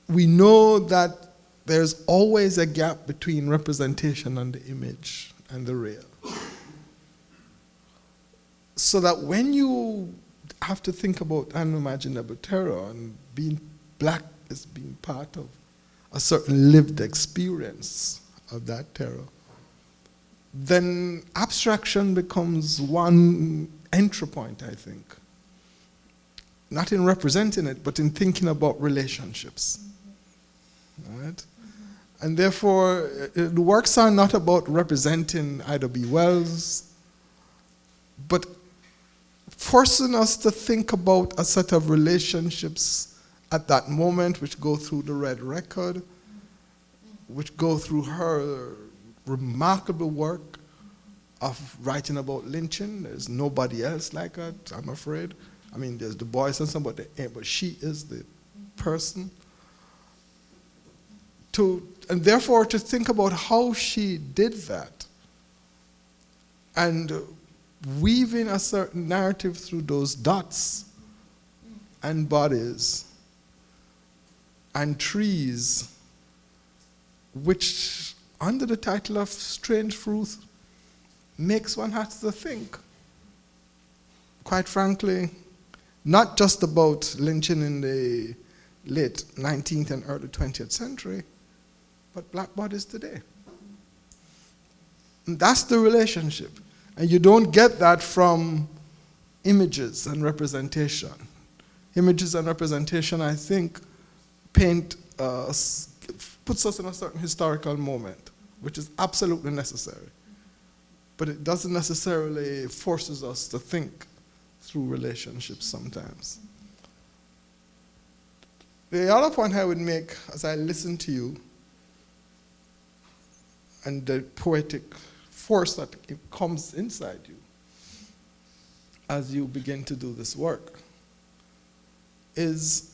We know that there's always a gap between representation and the image and the real. So that when you have to think about unimaginable terror and being black as being part of a certain lived experience of that terror, then abstraction becomes one entry point, I think. Not in representing it, but in thinking about relationships. Right? And therefore, the works are not about representing Ida B. Wells, but forcing us to think about a set of relationships at that moment which go through the Red Record, which go through her remarkable work of writing about lynching. There's nobody else like her, I'm afraid. I mean, there's Du Bois and somebody, but she is the person. And therefore, to think about how she did that and weaving a certain narrative through those dots and bodies and trees, which under the title of Strange Fruit makes one have to think, quite frankly, not just about lynching in the late 19th and early 20th century, but black bodies today. And that's the relationship. And you don't get that from images and representation. Images and representation, I think, puts us in a certain historical moment, which is absolutely necessary. But it doesn't necessarily forces us to think through relationships sometimes. The other point I would make as I listen to you and the poetic force that comes inside you as you begin to do this work is,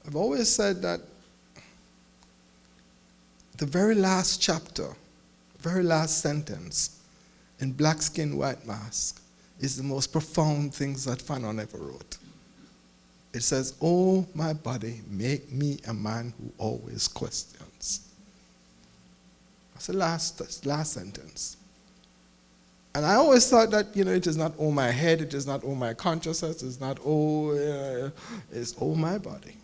I've always said that the very last chapter, very last sentence in Black Skin, White Mask is the most profound things that Fanon ever wrote. It says, "Oh, my body, make me a man who always questions." That's the last sentence. And I always thought that, it is not "oh, my head," it is not "oh, my consciousness," it's not it's "oh, my body."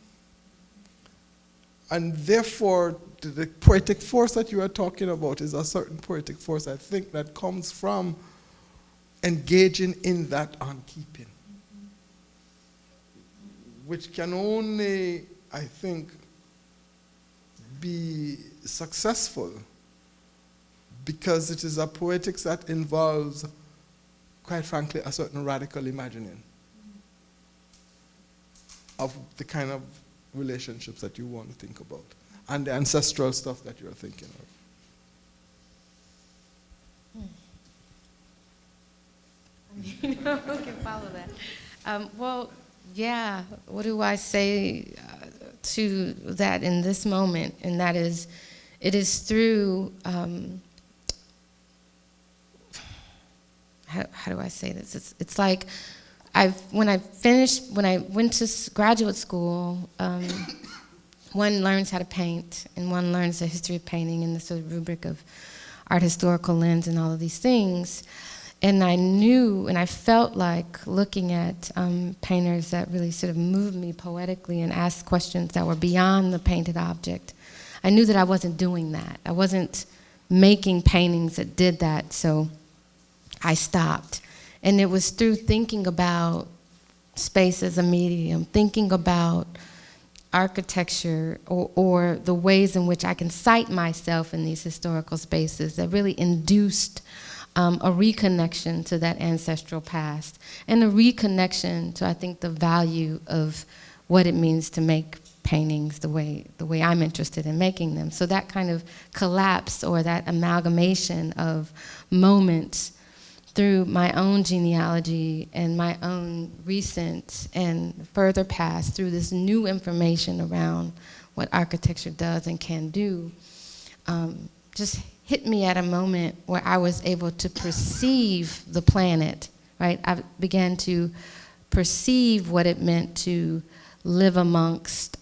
And therefore, the poetic force that you are talking about is a certain poetic force, I think, that comes from engaging in that unkeeping, which can only, I think, be successful because it is a poetics that involves, quite frankly, a certain radical imagining of the kind of relationships that you want to think about and the ancestral stuff that you're thinking of. We can follow that. Well, yeah, what do I say to that in this moment? And that is, it is through, how do I say this? It's like, when I went to graduate school, one learns how to paint, and one learns the history of painting and the sort of rubric of art historical lens and all of these things. And I knew, and I felt like looking at painters that really sort of moved me poetically and asked questions that were beyond the painted object. I knew that I wasn't doing that. I wasn't making paintings that did that, so I stopped. And it was through thinking about space as a medium, thinking about architecture or the ways in which I can cite myself in these historical spaces that really induced a reconnection to that ancestral past, and a reconnection to, I think, the value of what it means to make paintings the way I'm interested in making them. So that kind of collapse, or that amalgamation of moments through my own genealogy and my own recent and further past, through this new information around what architecture does and can do, just hit me at a moment where I was able to perceive the planet, right? I began to perceive what it meant to live amongst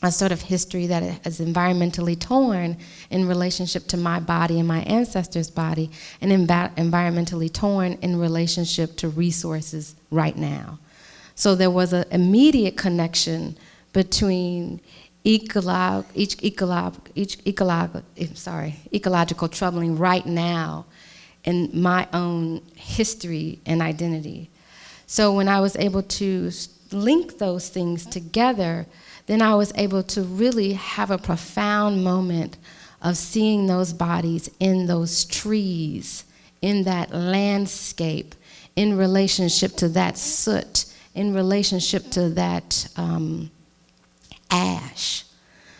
a sort of history that is environmentally torn in relationship to my body and my ancestors' body, and environmentally torn in relationship to resources right now. So there was an immediate connection between ecological troubling right now and my own history and identity. So when I was able to link those things together, then I was able to really have a profound moment of seeing those bodies in those trees, in that landscape, in relationship to that soot, in relationship to that ash.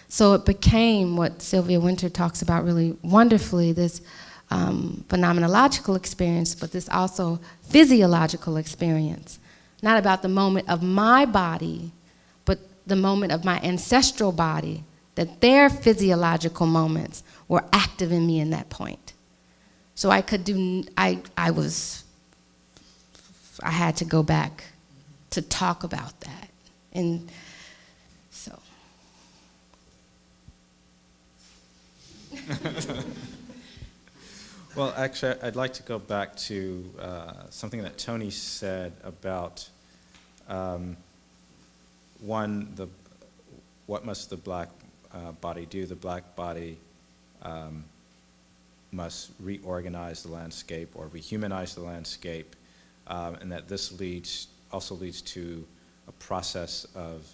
So it became what Sylvia Wynter talks about really wonderfully, this phenomenological experience, but this also physiological experience. Not about the moment of my body, but the moment of my ancestral body, that their physiological moments were active in me in that point. So I could do, I had to go back to talk about that. And so. Well, actually, I'd like to go back to something that Tony said about what must the black body do? The black body must reorganize the landscape or rehumanize the landscape, and that this also leads to a process of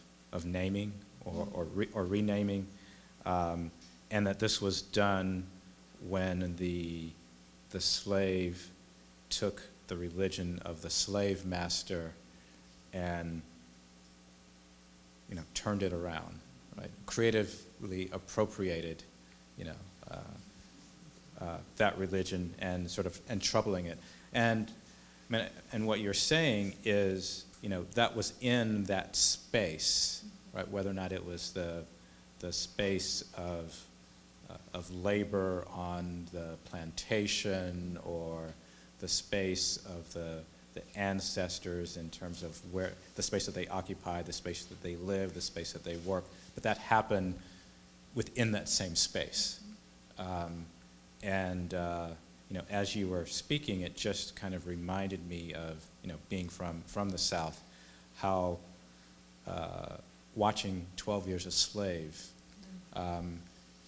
naming or renaming, and that this was done when the slave took the religion of the slave master and turned it around, right? Creatively appropriated, that religion and troubling it. And what you're saying is, that was in that space, right? Whether or not it was the space of labor on the plantation, or the space of the ancestors in terms of where the space that they occupy, the space that they live, the space that they work, but that happened within that same space. As you were speaking, it just kind of reminded me of being from the South, how watching 12 Years a Slave,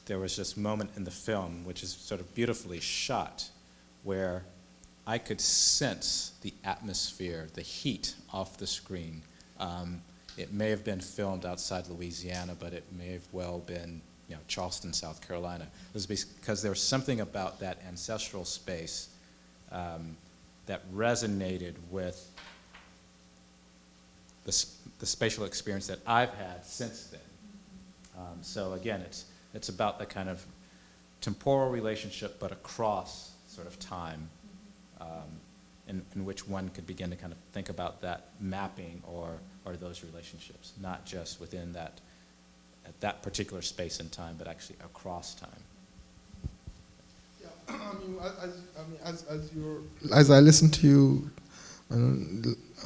there was this moment in the film, which is sort of beautifully shot, where I could sense the atmosphere, the heat off the screen. It may have been filmed outside Louisiana, but it may have well been Charleston, South Carolina. It was because there was something about that ancestral space that resonated with the spatial experience that I've had since then. So again, it's about the kind of temporal relationship, but across sort of time, in which one could begin to kind of think about that mapping or those relationships, not just within at that particular space and time, but actually across time. Yeah, as I listen to you,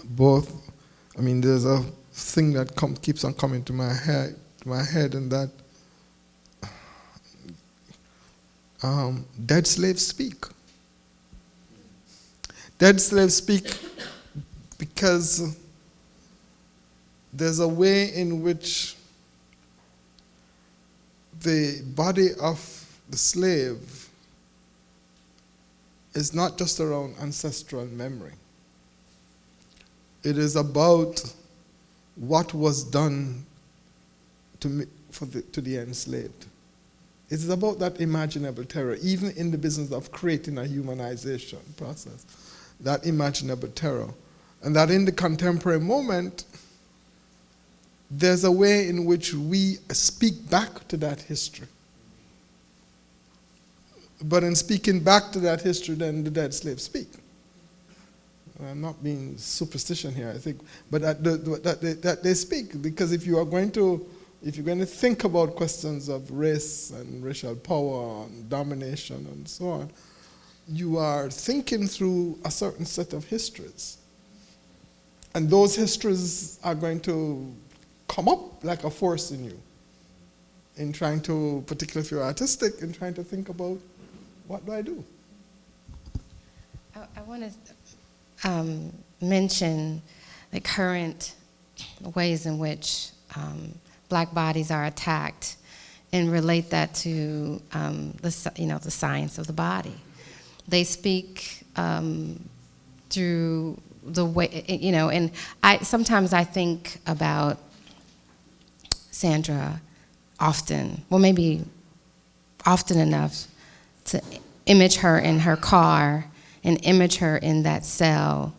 both, there's a thing that keeps on coming to my head, and that dead slaves speak. Dead slaves speak because there's a way in which the body of the slave is not just around ancestral memory. It is about what was done to the enslaved. It is about that imaginable terror, even in the business of creating a humanization process, that imaginable terror. And that in the contemporary moment, there's a way in which we speak back to that history. But in speaking back to that history, then the dead slaves speak. I'm not being superstition here, I think, but that they speak, because if you're going to think about questions of race and racial power and domination and so on, you are thinking through a certain set of histories. And those histories are going to come up like a force in you, in trying to, particularly if you're artistic, in trying to think about, what do I do? I want to mention the current ways in which black bodies are attacked, and relate that to the science of the body. They speak through the way, and sometimes I think about Sandra often, well, maybe often enough to image her in her car and image her in that cell,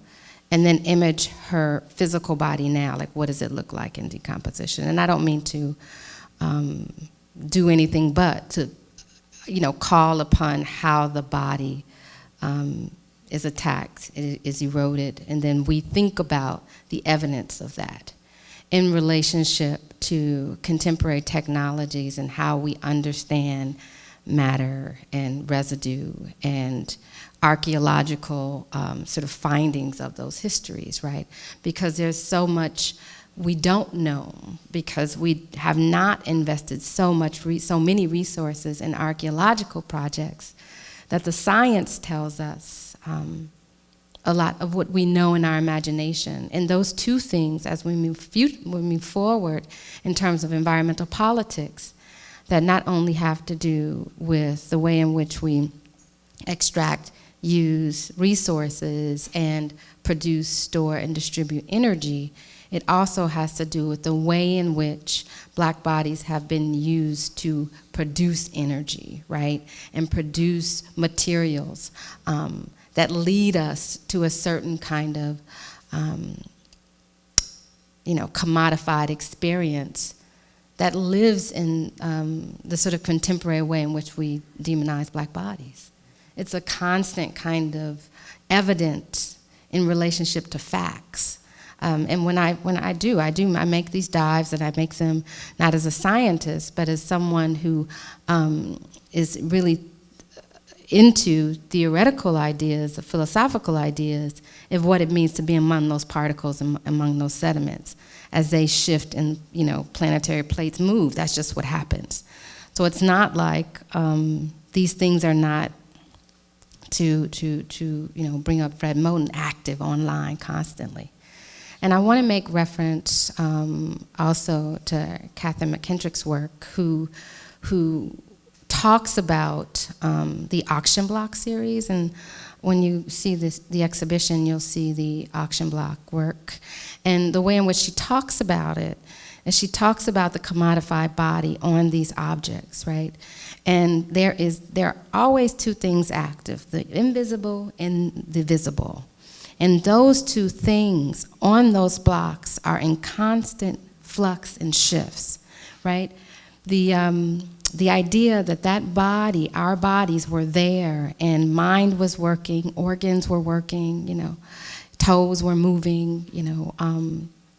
and then image her physical body now, like what does it look like in decomposition? And I don't mean to do anything but to, call upon how the body is attacked, is eroded, and then we think about the evidence of that in relationship to contemporary technologies and how we understand matter and residue and archaeological sort of findings of those histories, right? Because there's so much we don't know, because we have not invested so many resources in archaeological projects, that the science tells us a lot of what we know in our imagination. And those two things, as we move forward in terms of environmental politics, that not only have to do with the way in which we extract, use resources, and produce, store, and distribute energy, it also has to do with the way in which black bodies have been used to produce energy, right? And produce materials that lead us to a certain kind of, commodified experience that lives in the sort of contemporary way in which we demonize black bodies. It's a constant kind of evidence in relationship to facts. And when I make these dives, and I make them not as a scientist, but as someone who is really into theoretical ideas, philosophical ideas of what it means to be among those particles and among those sediments as they shift and planetary plates move. That's just what happens. So it's not like these things are not to bring up Fred Moten active online constantly. And I want to make reference also to Catherine McKendrick's work, who talks about the auction block series. And when you see the exhibition, you'll see the auction block work. And the way in which she talks about it is she talks about the commodified body on these objects, right? And there are always two things active, the invisible and the visible. And those two things on those blocks are in constant flux and shifts, right? The idea that body, our bodies were there, and mind was working, organs were working, toes were moving,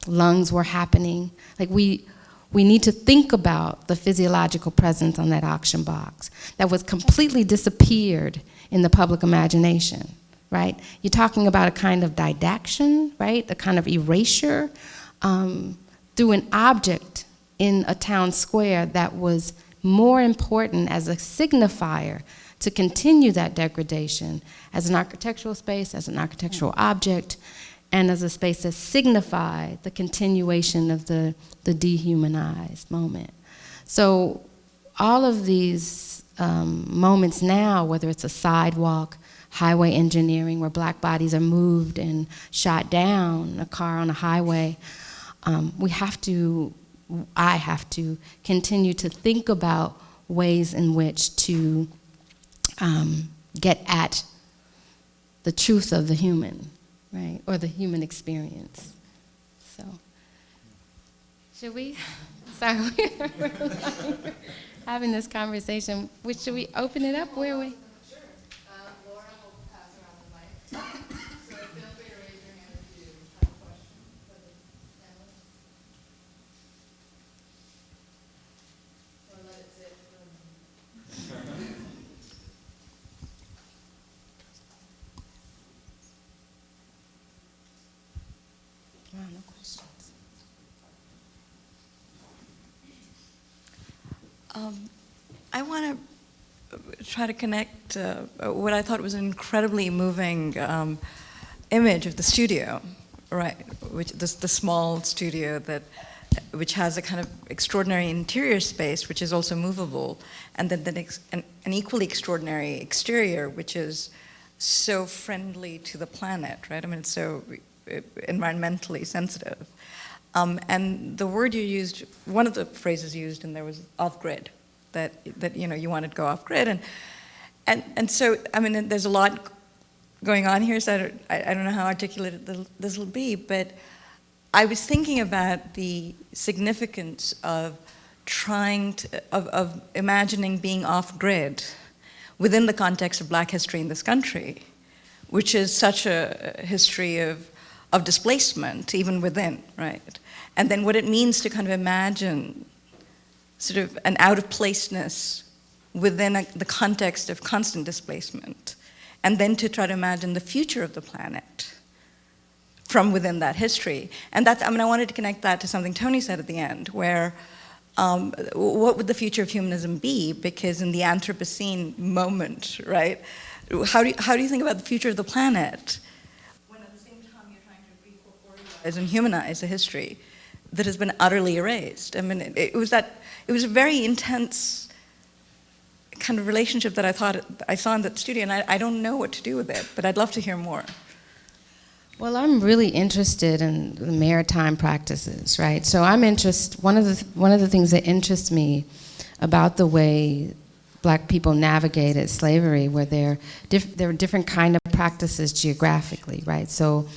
lungs were happening. Like we need to think about the physiological presence on that auction box that was completely disappeared in the public imagination. Right? You're talking about a kind of didaction, right? A kind of erasure through an object in a town square that was more important as a signifier to continue that degradation as an architectural space, as an architectural object, and as a space that signified the continuation of the dehumanized moment. So all of these moments now, whether it's a sidewalk, highway engineering, where black bodies are moved and shot down, a car on a highway, I have to continue to think about ways in which to get at the truth of the human, right, or the human experience. So, should we? Sorry, we're having this conversation. Should we open it up? Where are we? Sure. Laura will pass around the mic. So feel free to raise your hand if you have a question for the panelists. Or let it sit for a moment. Wow, no questions. I want to try to connect what I thought was an incredibly moving image of the studio, right? Which the small studio which has a kind of extraordinary interior space, which is also movable, and then an equally extraordinary exterior, which is so friendly to the planet, right? I mean, it's so environmentally sensitive. And the word you used, one of the phrases used in there was off-grid, that you wanted to go off-grid. And so, I mean, there's a lot going on here, so I don't know how articulate this will be, but I was thinking about the significance of of imagining being off-grid within the context of Black history in this country, which is such a history of displacement, even within, right? And then what it means to kind of imagine sort of an out-of-placeness within the context of constant displacement, and then to try to imagine the future of the planet from within that history. And that's, I mean, I wanted to connect that to something Tony said at the end, where what would the future of humanism be? Because in the Anthropocene moment, right, how do you think about the future of the planet when at the same time you're trying to recorporialize and humanize a history that has been utterly erased? I mean, it was a very intense kind of relationship that I saw in that studio, and I don't know what to do with it, but I'd love to hear more. Well, I'm really interested in the maritime practices, right? So I'm interested. One of the things that interests me about the way Black people navigated slavery were there were different kind of practices geographically, right? So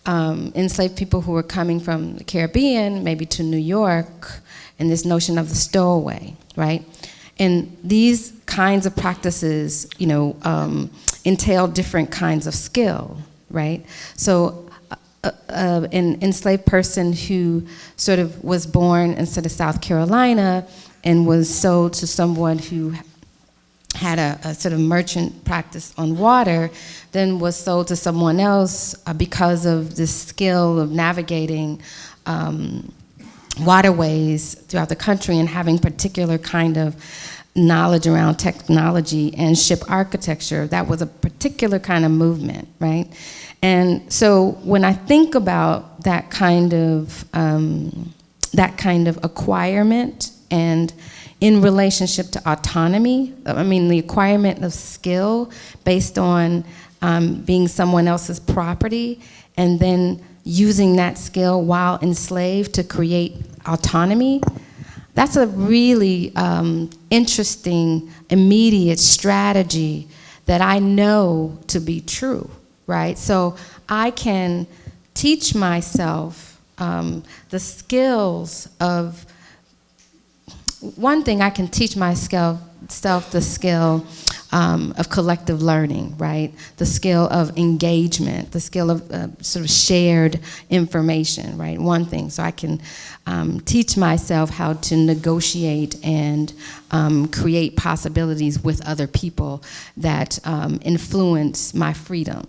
enslaved people who were coming from the Caribbean, maybe to New York, and this notion of the stowaway, right? And these kinds of practices, entail different kinds of skill, right? So an enslaved person who sort of was born instead of South Carolina and was sold to someone who had a sort of merchant practice on water, then was sold to someone else because of this skill of navigating waterways throughout the country and having particular kind of knowledge around technology and ship architecture. That was a particular kind of movement, right? And so when I think about that kind of acquirement and in relationship to autonomy, I mean the acquirement of skill based on being someone else's property, and then using that skill while enslaved to create autonomy, that's a really interesting, immediate strategy that I know to be true, right? So I can teach myself the skills of, one thing I can teach myself the skill of collective learning, right? The skill of engagement, the skill of sort of shared information, right? One thing, so I can teach myself how to negotiate and create possibilities with other people that influence my freedom.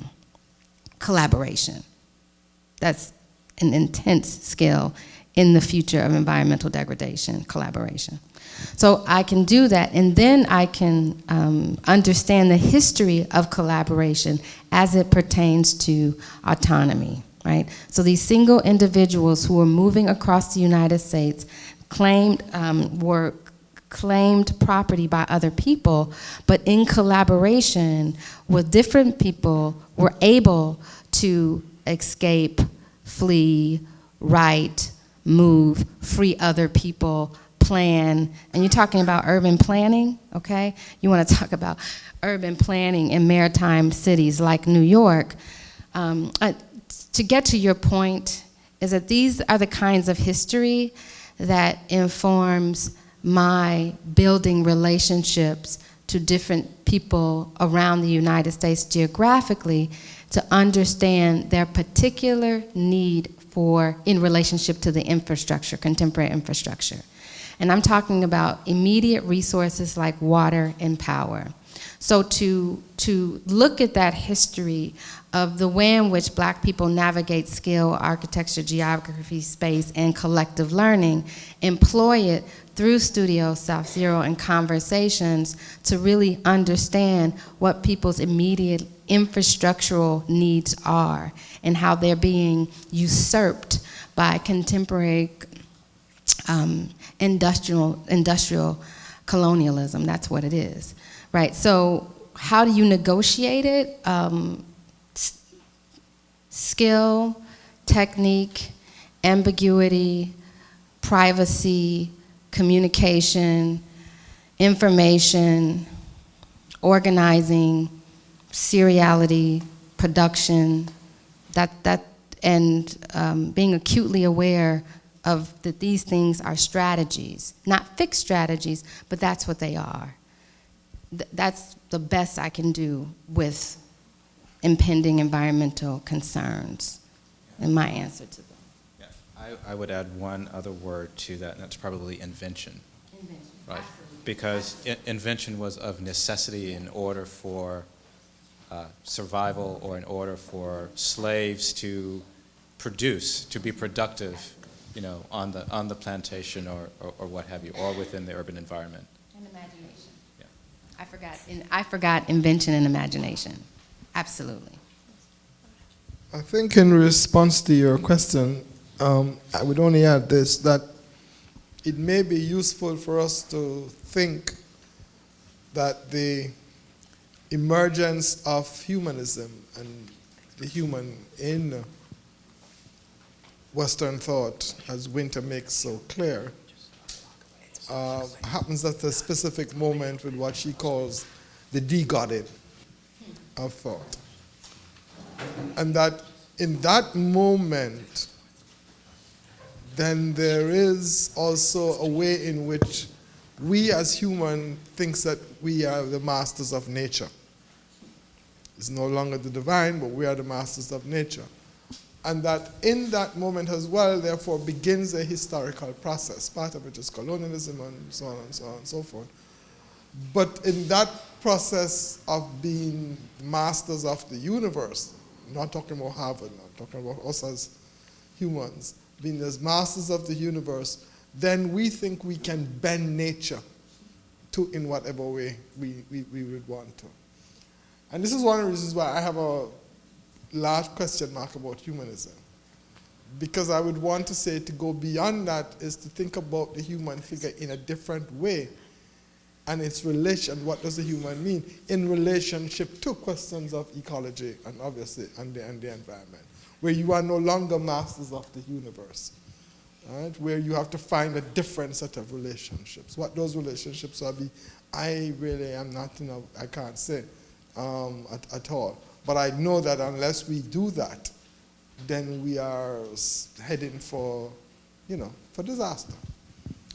Collaboration. That's an intense skill in the future of environmental degradation, collaboration. So I can do that, and then I can understand the history of collaboration as it pertains to autonomy, right? So these single individuals who were moving across the United States were claimed property by other people, but in collaboration with different people were able to escape, flee, write, move, free other people, plan, and you're talking about urban planning, okay? You want to talk about urban planning in maritime cities like New York. To get to your point, is that these are the kinds of history that informs my building relationships to different people around the United States geographically to understand their particular need in relationship to the infrastructure, contemporary infrastructure. And I'm talking about immediate resources like water and power. So to look at that history of the way in which Black people navigate skill, architecture, geography, space, and collective learning, employ it through Studio South Zero and conversations to really understand what people's immediate infrastructural needs are and how they're being usurped by contemporary industrial colonialism. That's what it is, right? So how do you negotiate it? Skill, technique, ambiguity, privacy, communication, information, organizing, seriality, production, and being acutely aware of that these things are strategies, not fixed strategies, but that's what they are. That's the best I can do with impending environmental concerns in my answer to them. Yeah. I would add one other word to that, and that's probably invention. Invention, right? absolutely. Because invention was of necessity in order for survival, or in order for slaves to produce, to be productive, you know, on the plantation or what have you, or within the urban environment. And imagination. Yeah. I forgot invention and imagination. Absolutely. I think in response to your question, I would only add this, that it may be useful for us to think that the emergence of humanism and the human in Western thought, as Winter makes so clear, happens at a specific moment with what she calls the de-godding of thought. And that in that moment, then there is also a way in which we as humans think that we are the masters of nature. It's no longer the divine, but we are the masters of nature. And that in that moment as well, therefore, begins a historical process, part of it is colonialism and so on and so on and so forth. But in that process of being masters of the universe, I'm not talking about Harvard, I'm talking about us as humans, being as masters of the universe, then we think we can bend nature to in whatever way we would want to. And this is one of the reasons why I have a large question mark about humanism. Because I would want to say to go beyond that is to think about the human figure in a different way and its relation, what does the human mean, in relationship to questions of ecology and obviously and the environment, where you are no longer masters of the universe, right? Where you have to find a different set of relationships. What those relationships are, I really am not, I can't say at all. But I know that unless we do that, then we are heading for, for disaster.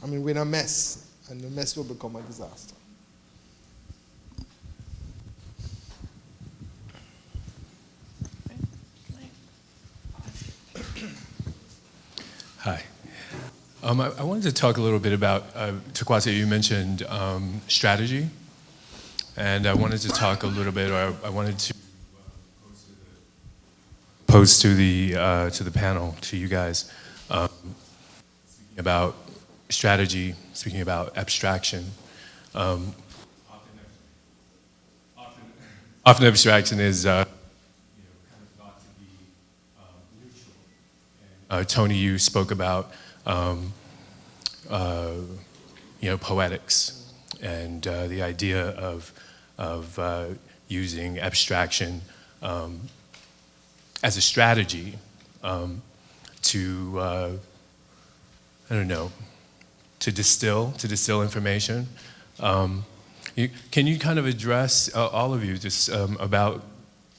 I mean, we're in a mess, and the mess will become a disaster. Hi. I wanted to talk a little bit about, Torkwase, you mentioned strategy, and I wanted to talk a little bit, or I wanted to pose to the panel, to you guys, speaking about strategy, speaking about abstraction. Often abstraction is kind of thought to be neutral. And, Tony, you spoke about poetics and the idea of using abstraction as a strategy to to distill information. Can you kind of address, all of you, just about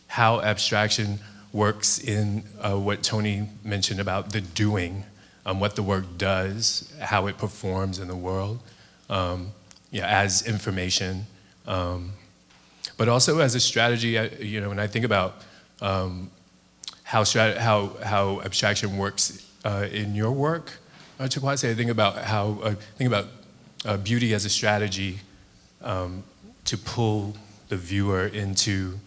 how abstraction works in what Tony mentioned about the doing, what the work does, how it performs in the world, as information, but also as a strategy. When I think about how abstraction works in your work, Torkwase, I think about beauty as a strategy to pull the viewer into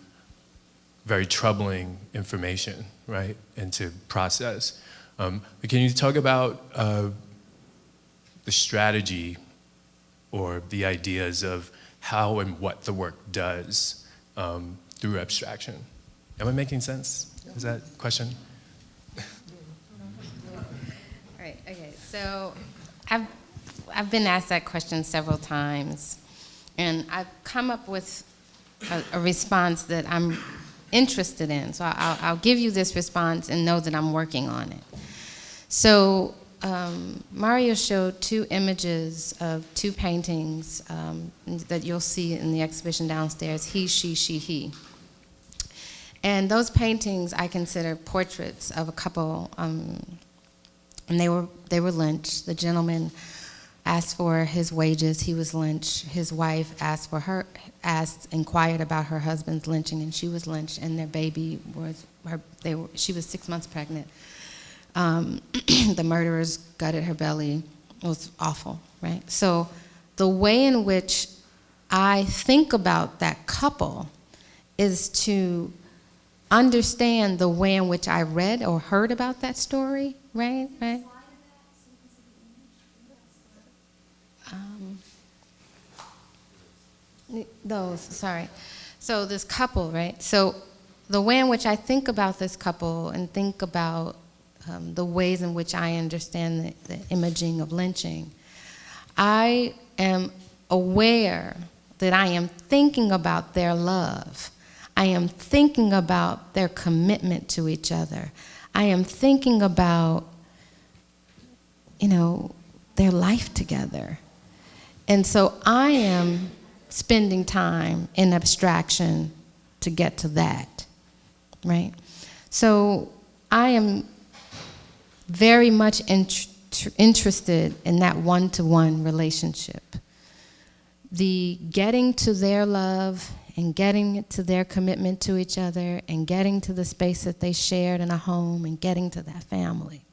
very troubling information, right, and to process. But can you talk about the strategy or the ideas of how and what the work does through abstraction? Am I making sense? Is that a question? Right, okay, so I've been asked that question several times, and I've come up with a response that I'm interested in. So I'll give you this response and know that I'm working on it. So Mario showed 2 images of 2 paintings that you'll see in the exhibition downstairs, he, she, he. And those paintings I consider portraits of a couple, and they were lynched. The gentleman asked for his wages, he was lynched. His wife inquired about her husband's lynching, and she was lynched, and their baby she was 6 months pregnant. The murderers gutted her belly. It was awful, right? So the way in which I think about that couple is to understand the way in which I read or heard about that story, right? So this couple, right? So the way in which I think about this couple and think about the ways in which I understand the imaging of lynching, I am aware that I am thinking about their love. I am thinking about their commitment to each other. I am thinking about, their life together. And so I am spending time in abstraction to get to that, right? So I am very much interested in that one-to-one relationship. The getting to their love and getting to their commitment to each other and getting to the space that they shared in a home and getting to that family.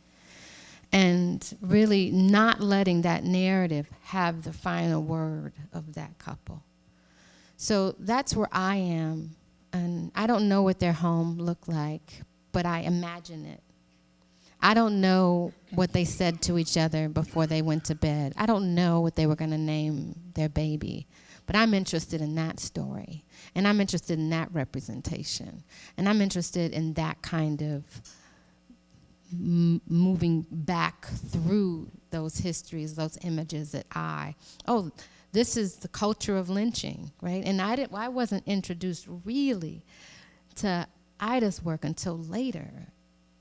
And really not letting that narrative have the final word of that couple. So that's where I am. And I don't know what their home looked like, but I imagine it. I don't know what they said to each other before they went to bed. I don't know what they were going to name their baby. But I'm interested in that story. And I'm interested in that representation. And I'm interested in that kind of moving back through those histories, those images that this is the culture of lynching, right? And I wasn't introduced really to Ida's work until later,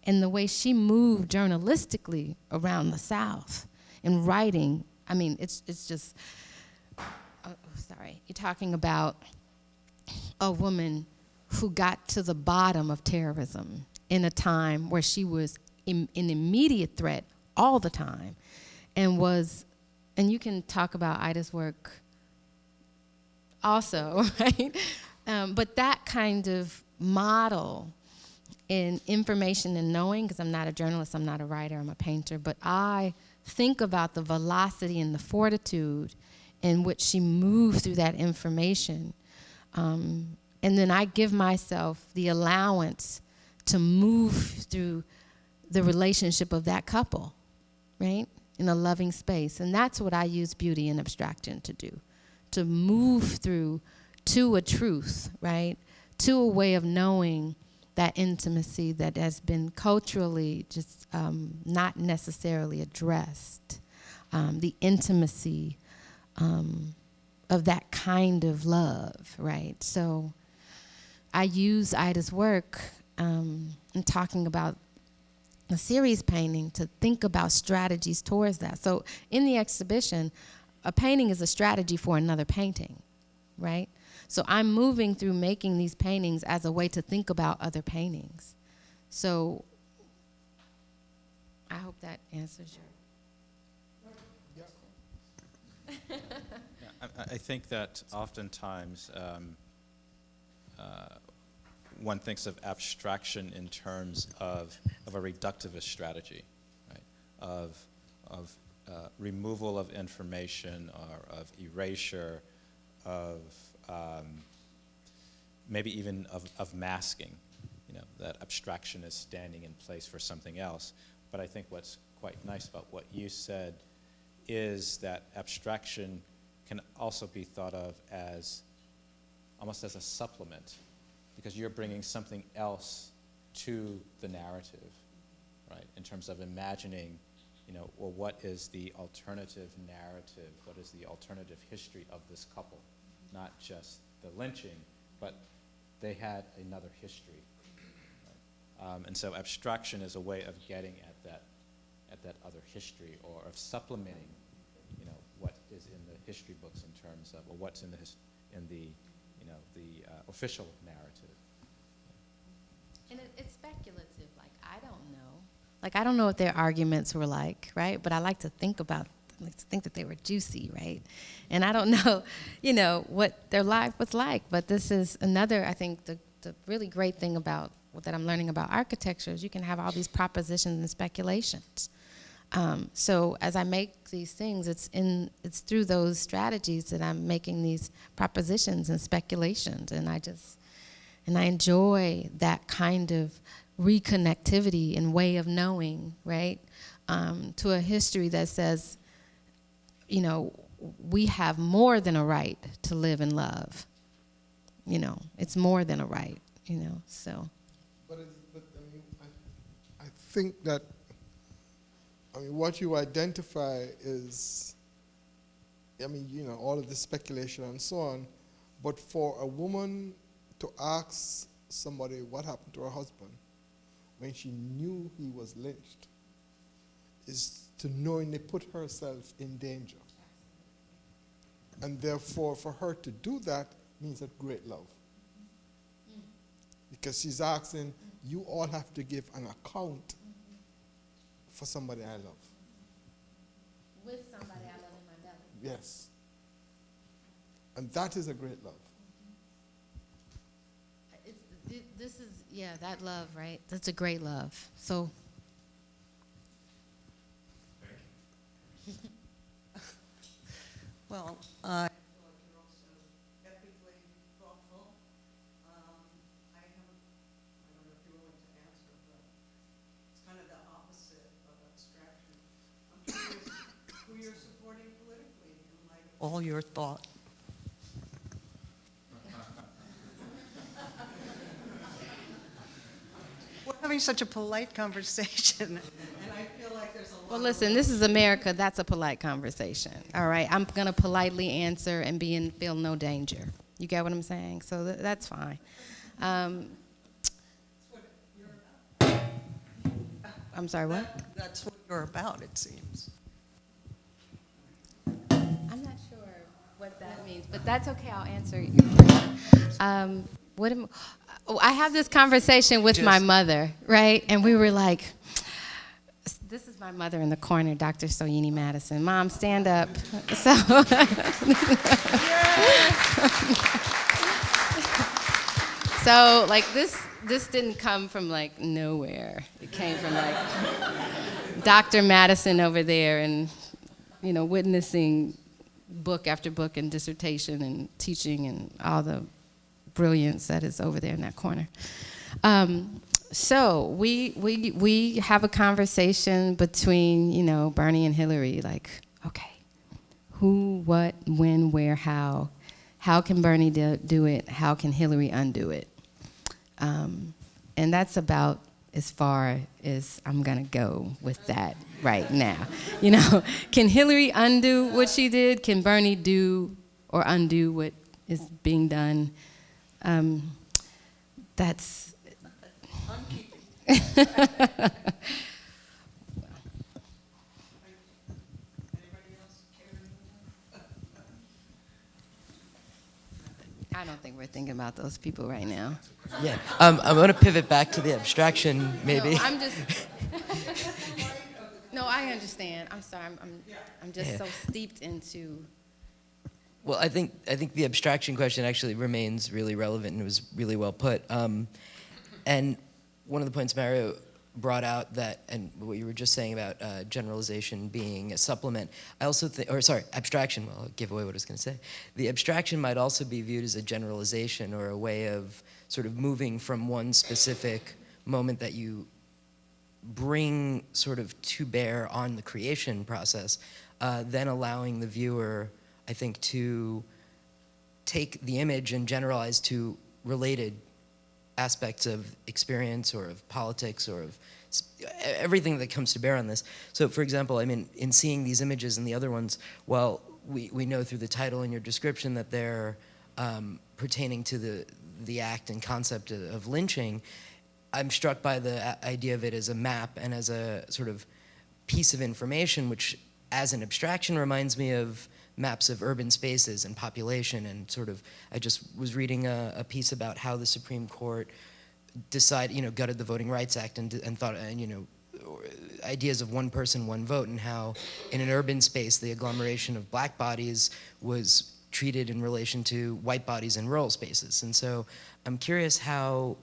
and the way she moved journalistically around the South in writing. I mean, it's just, you're talking about a woman who got to the bottom of terrorism in a time where she was an immediate threat all the time, and you can talk about Ida's work also, right? But that kind of model in information and knowing, because I'm not a journalist, I'm not a writer, I'm a painter, but I think about the velocity and the fortitude in which she moved through that information. And then I give myself the allowance to move through the relationship of that couple, right? In a loving space. And that's what I use beauty and abstraction to do, to move through to a truth, right? To a way of knowing that intimacy that has been culturally just not necessarily addressed. The intimacy of that kind of love, right? So I use Ida's work in talking about a series painting to think about strategies towards that. So in the exhibition, a painting is a strategy for another painting, right? So I'm moving through making these paintings as a way to think about other paintings. So I hope that answers your... I think that oftentimes one thinks of abstraction in terms of a reductivist strategy, right? Of removal of information or of erasure, of maybe even of masking, you know, that abstraction is standing in place for something else. But I think what's quite nice about what you said is that abstraction can also be thought of as almost as a supplement, because you're bringing something else to the narrative, right? In terms of imagining, you know, well, what is the alternative narrative? What is the alternative history of this couple? Not just the lynching, but they had another history. Right? And so abstraction is a way of getting at that other history, or of supplementing, you know, what is in the history books in terms of, or what's in the you know, the official narrative. And it's speculative. Like, I don't know. Like, I don't know what their arguments were like, right? But I like to think about, like to think that they were juicy, right? And I don't know, you know, what their life was like. But this is another, I think, the really great thing about that I'm learning about architecture is you can have all these propositions and speculations. So as I make these things, it's through those strategies that I'm making these propositions and speculations, and I enjoy that kind of reconnectivity and way of knowing, right? To a history that says, you know, we have more than a right to live and love. You know, it's more than a right, you know, so. But I mean, I think that, I mean, what you identify is, I mean, you know, all of the speculation and so on, but for a woman to ask somebody what happened to her husband when she knew he was lynched is to knowingly put herself in danger. And therefore, for her to do that means that great love. Because she's asking, you all have to give an account for somebody I love. With somebody I love in my belly. Yes. And that is a great love. This is, yeah, that love, right? That's a great love. So. Well, I feel like you're also ethically thoughtful. I don't know if you're willing to answer, but it's kind of the opposite of abstraction. I'm curious who you're supporting politically in light of all your thought. We're having such a polite conversation, and I feel like there's a lot. Well, listen, this is America. That's a polite conversation. All right, I'm gonna politely answer and feel no danger. You get what I'm saying? So that's fine. That's what you're about. I'm sorry, what? That's what you're about, it seems. I'm not sure what that means, but that's okay. I'll answer your question. I have this conversation with my mother, right? And we were like, this is my mother in the corner, Dr. Soyini Madison. Mom, stand up. So, so like this didn't come from like nowhere. It came from like Dr. Madison over there, and you know, witnessing book after book and dissertation and teaching and all the brilliance that is over there in that corner. So we have a conversation between, you know, Bernie and Hillary, like, okay, who, what, when, where, how can Bernie do it? How can Hillary undo it? And that's about as far as I'm gonna go with that right now. You know, can Hillary undo what she did? Can Bernie do or undo what is being done? That's Unkeeping. I don't think we're thinking about those people right now. Yeah, I'm going to pivot back to the abstraction, maybe. No, I'm just. No, I understand. I'm sorry. I'm just so steeped into. Well, I think the abstraction question actually remains really relevant and was really well put. And one of the points Mario brought out that, and what you were just saying about generalization being a supplement, I also think, or sorry, abstraction, well, I'll give away what I was going to say. The abstraction might also be viewed as a generalization or a way of sort of moving from one specific moment that you bring sort of to bear on the creation process, then allowing the viewer, I think, to take the image and generalize to related aspects of experience or of politics or of everything that comes to bear on this. So, for example, I mean, in seeing these images and the other ones, well, we know through the title and your description that they're pertaining to the act and concept of lynching. I'm struck by the idea of it as a map and as a sort of piece of information, which as an abstraction reminds me of maps of urban spaces and population, and sort of, I just was reading a piece about how the Supreme Court gutted the Voting Rights Act and thought, ideas of one person, one vote, and how in an urban space, the agglomeration of black bodies was treated in relation to white bodies in rural spaces. And so I'm curious how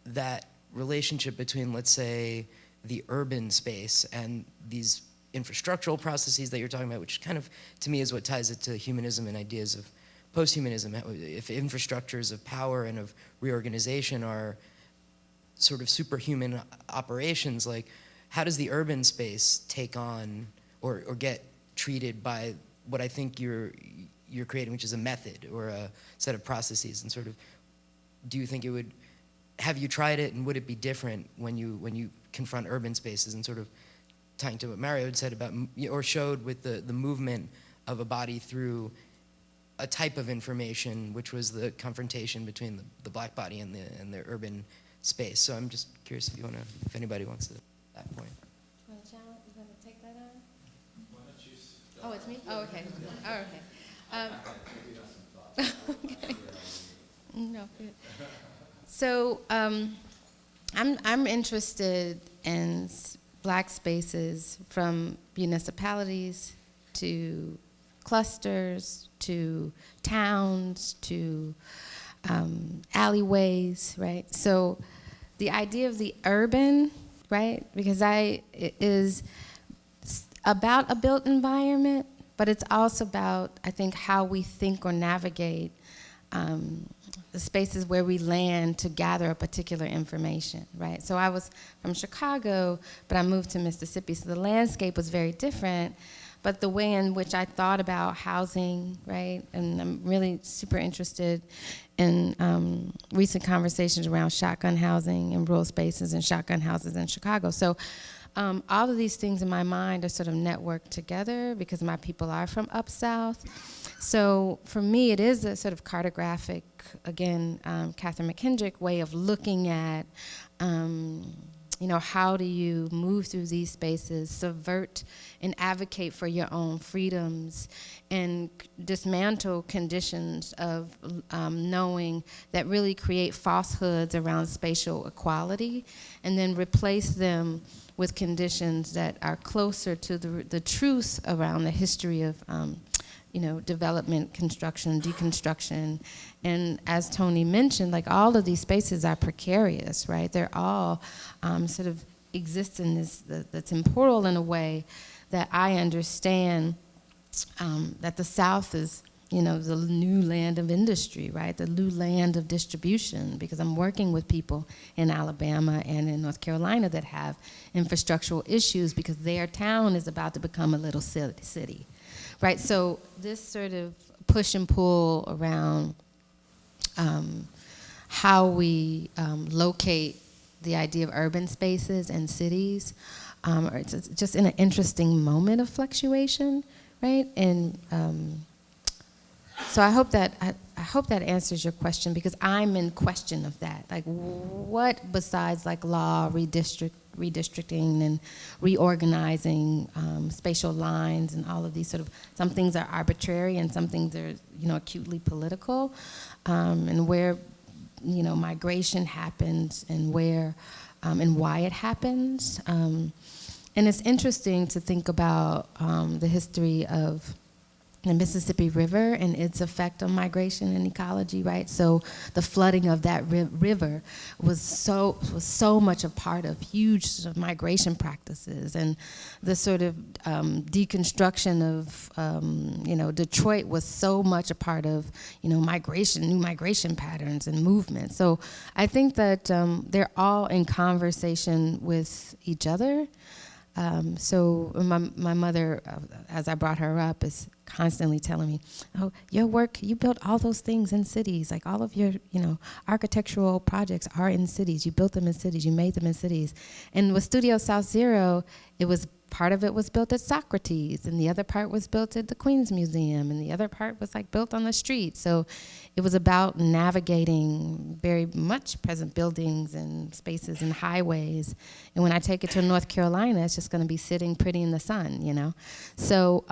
that relationship between, let's say, the urban space and these infrastructural processes that you're talking about, which kind of, to me, is what ties it to humanism and ideas of post-humanism. If infrastructures of power and of reorganization are sort of superhuman operations, like how does the urban space take on or get treated by what I think you're creating, which is a method or a set of processes? And sort of, do you think it would, have you tried it, and would it be different when you confront urban spaces, and sort of tying to what Mario had said about, or showed with the movement of a body through a type of information, which was the confrontation between the black body and the urban space. So I'm just curious if anybody wants to, at that point. You want to take that on? Why don't you start? Oh, it's me? Oh, okay. Oh, okay. Okay. No, good. So I'm interested in black spaces, from municipalities to clusters to towns to alleyways, right? So the idea of the urban, right? Because it is about a built environment, but it's also about, I think, how we think or navigate the spaces where we land to gather a particular information, right? So I was from Chicago, but I moved to Mississippi, so the landscape was very different, but the way in which I thought about housing, right? And I'm really super interested in recent conversations around shotgun housing in rural spaces and shotgun houses in Chicago. So all of these things in my mind are sort of networked together because my people are from up south. So for me, it is a sort of cartographic, again, Catherine McKendrick way of looking at, how do you move through these spaces, subvert and advocate for your own freedoms, and dismantle conditions of knowing that really create falsehoods around spatial equality, and then replace them with conditions that are closer to the truth around the history of development, construction, deconstruction. And as Tony mentioned, like, all of these spaces are precarious, right? They're all sort of exist in this, that's temporal in a way that I understand that the South is, the new land of industry, right? The new land of distribution, because I'm working with people in Alabama and in North Carolina that have infrastructural issues because their town is about to become a little city. Right, so this sort of push and pull around how we locate the idea of urban spaces and cities, it's just in an interesting moment of fluctuation, right? And so I hope that answers your question, because I'm in question of that. Like, what besides like law, redistricting and reorganizing spatial lines and all of these sort of, some things are arbitrary and some things are, acutely political, and where, migration happens and where, and why it happens. And it's interesting to think about the history of the Mississippi River and its effect on migration and ecology, right? So the flooding of that river was so much a part of huge sort of migration practices, and the sort of deconstruction of Detroit was so much a part of new migration patterns and movements. So I think that they're all in conversation with each other. So my mother, as I brought her up, is constantly telling me, oh, your work, you built all those things in cities. Like all of your, architectural projects are in cities. You built them in cities. You made them in cities. And with Studio South Zero, part of it was built at Socrates, and the other part was built at the Queens Museum, and the other part was built on the street. So it was about navigating very much present buildings and spaces and highways. And when I take it to North Carolina, it's just going to be sitting pretty in the sun, So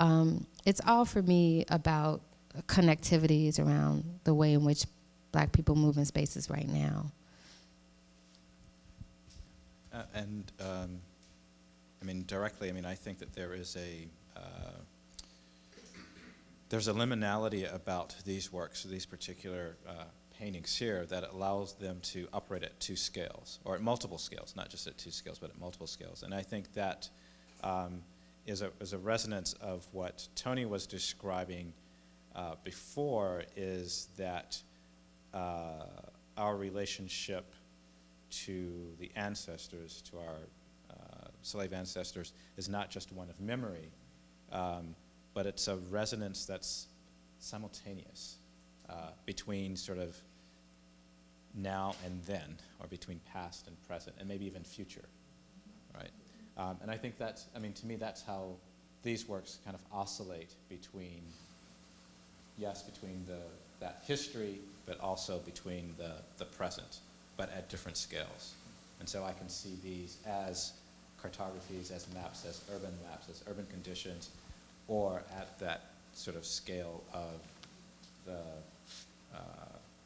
it's all for me about connectivities around the way in which Black people move in spaces right now. Directly, I think that there's a liminality about these works, these particular paintings here, that allows them to operate at two scales, or at multiple scales, not just at two scales, but at multiple scales. And I think that is a resonance of what Tony was describing before, is that our relationship to the ancestors, to our slave ancestors, is not just one of memory, but it's a resonance that's simultaneous between sort of now and then, or between past and present, and maybe even future, right? And I think that's, to me, that's how these works kind of oscillate between that history, but also between the present, but at different scales. And so I can see these as cartographies, as maps, as urban conditions, or at that sort of scale of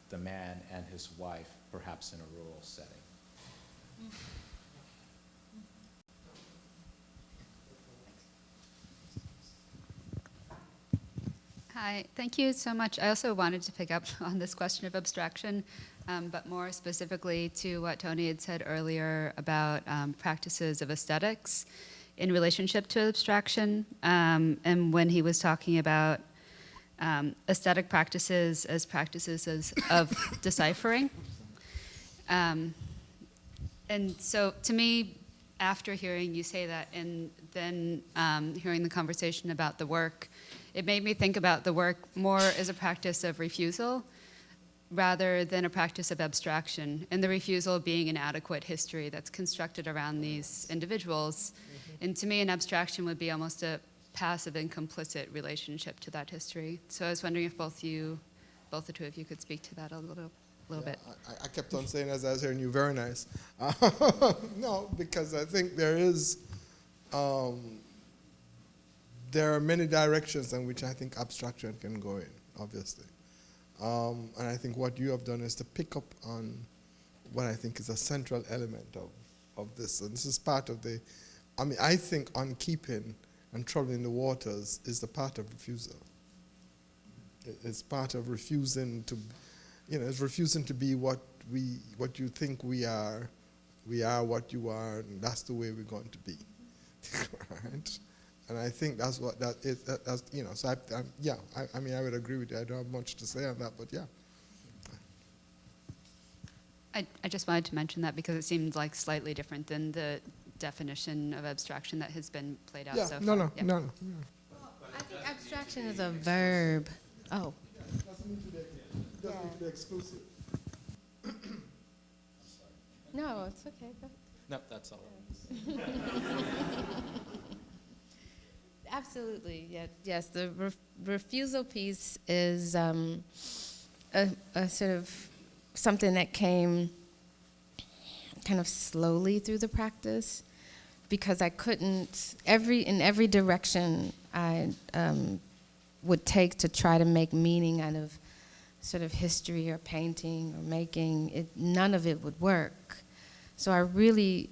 the man and his wife, perhaps in a rural setting. Hi, thank you so much. I also wanted to pick up on this question of abstraction, but more specifically to what Tony had said earlier about practices of aesthetics in relationship to abstraction, and when he was talking about aesthetic practices as practices of deciphering. And so to me, after hearing you say that, and then hearing the conversation about the work, it made me think about the work more as a practice of refusal rather than a practice of abstraction, and the refusal being an adequate history that's constructed around these individuals. Mm-hmm. And to me, an abstraction would be almost a passive and complicit relationship to that history. So I was wondering if both the two of you could speak to that a little bit. I kept on saying as I was hearing you, very nice. No, because I think there are many directions in which I think abstraction can go in, obviously. And I think what you have done is to pick up on what I think is a central element of this. And this is part of I think Unkeeping and Troubling the Waters is the part of refusal. It's part of refusing to, it's refusing to be what you think we are what you are, and that's the way we're going to be, right? And I think that's what that is. So I would agree with you. I don't have much to say on that, but yeah. I just wanted to mention that because it seemed like slightly different than the definition of abstraction that has been played out so far. No. I think abstraction is a verb. Oh. It doesn't need to be exclusive. No, it's okay. No, that's all. Absolutely, yeah, yes. The refusal piece is a sort of something that came kind of slowly through the practice. because I couldn't, in every direction I would take to try to make meaning out of sort of history or painting or making, none of it would work. So I really,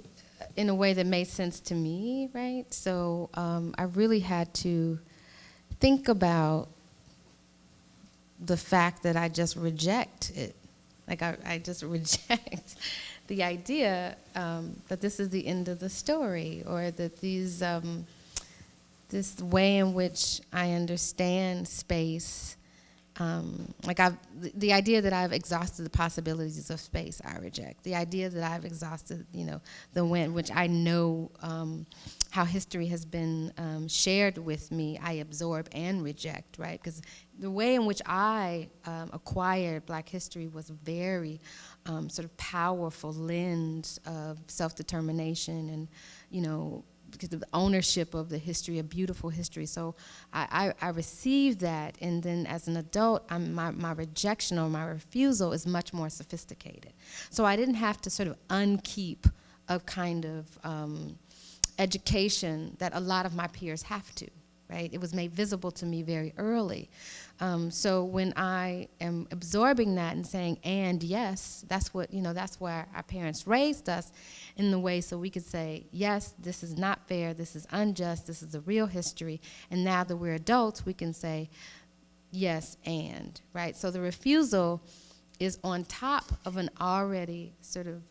in a way that made sense to me, right? So I really had to think about the fact that I just reject it. Like I just reject the idea that this is the end of the story, or that these, this way in which I understand space, the idea that I've exhausted the possibilities of space, I reject. The idea that I've exhausted, the way in which I know how history has been shared with me, I absorb and reject, right? Because the way in which I acquired Black history was very sort of powerful lens of self-determination and, because of the ownership of the history, a beautiful history. So I received that, and then as an adult, my rejection or my refusal is much more sophisticated. So I didn't have to sort of unkeep a kind of education that a lot of my peers have to, right? It was made visible to me very early. So when I am absorbing that and saying, and yes, that's what, that's where our parents raised us in the way so we could say, yes, this is not fair, this is unjust, this is the real history. And now that we're adults, we can say, yes, and, right? So the refusal is on top of an already sort of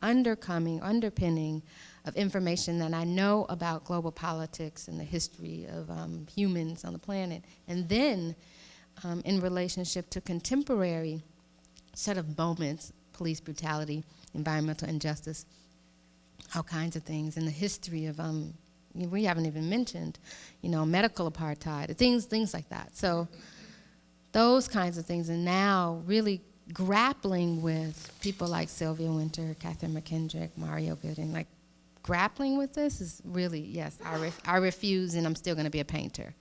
underpinning of information that I know about global politics and the history of humans on the planet. And then in relationship to contemporary set of moments, police brutality, environmental injustice, all kinds of things, and the history of, we haven't even mentioned, medical apartheid, things like that. So those kinds of things, and now really grappling with people like Sylvia Wynter, Catherine McKendrick, Mario Gooden, like grappling with this is really, yes, I refuse, and I'm still gonna be a painter,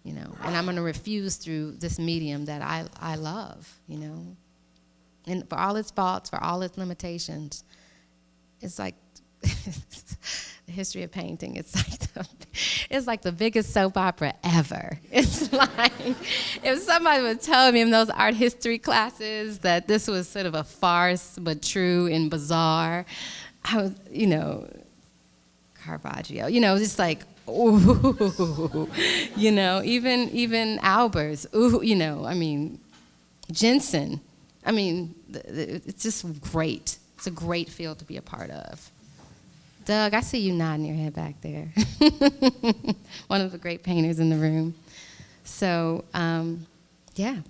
and I'm gonna refuse through this medium that I love, and for all its faults, for all its limitations, it's like the history of painting. It's like the biggest soap opera ever. It's like if somebody would tell me in those art history classes that this was sort of a farce but true and bizarre, I was, Caravaggio, just like, ooh, even Albers, ooh, Jensen, it's just great. It's a great field to be a part of. Doug, I see you nodding your head back there. One of the great painters in the room. So, yeah.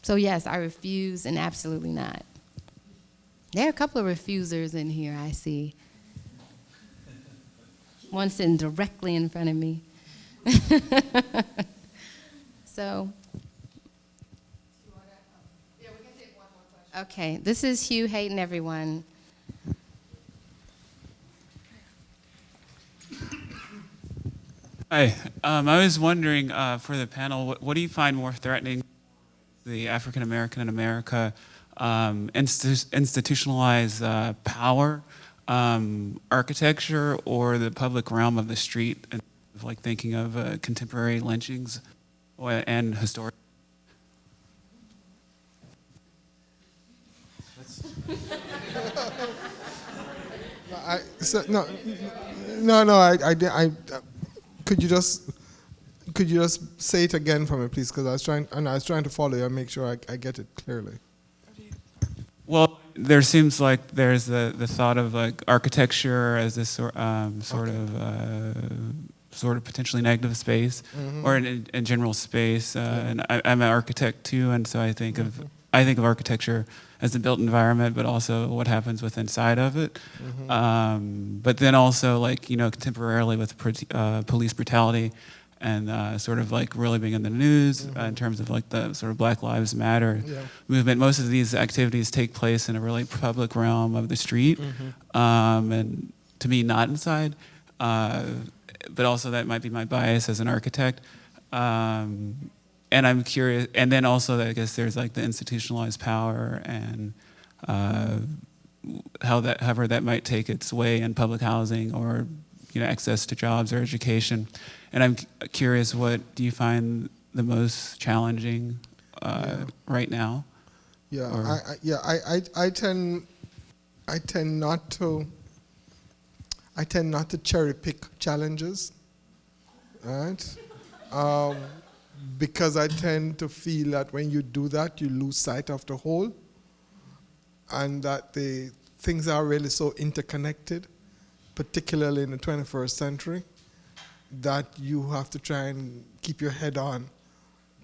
So yes, I refuse and absolutely not. There are a couple of refusers in here, I see. One sitting directly in front of me. So. Yeah, we can take one more question. Okay, this is Hugh Hayden, everyone. Hi, I was wondering for the panel, what do you find more threatening, the African American in America, institutionalized power, architecture, or the public realm of the street, and like thinking of contemporary lynchings and historic? Could you just say it again for me, please? Because I was trying to follow you and make sure I get it clearly. Well, there seems like there's the thought of like architecture as this sort of potentially negative space, or in general space. And I'm an architect too, and so I think of architecture as the built environment, but also what happens with inside of it. But then also like, contemporarily with police brutality and sort of like really being in the news in terms of like the sort of Black Lives Matter movement. Most of these activities take place in a really public realm of the street, and to me, not inside. But also that might be my bias as an architect. And I'm curious, and then also I guess there's like the institutionalized power and however that might take its way in public housing or access to jobs or education. And I'm curious, what do you find the most challenging right now? Yeah, I tend not to cherry pick challenges, right? Because I tend to feel that when you do that, you lose sight of the whole, and that the things are really so interconnected, particularly in the 21st century, that you have to try and keep your head on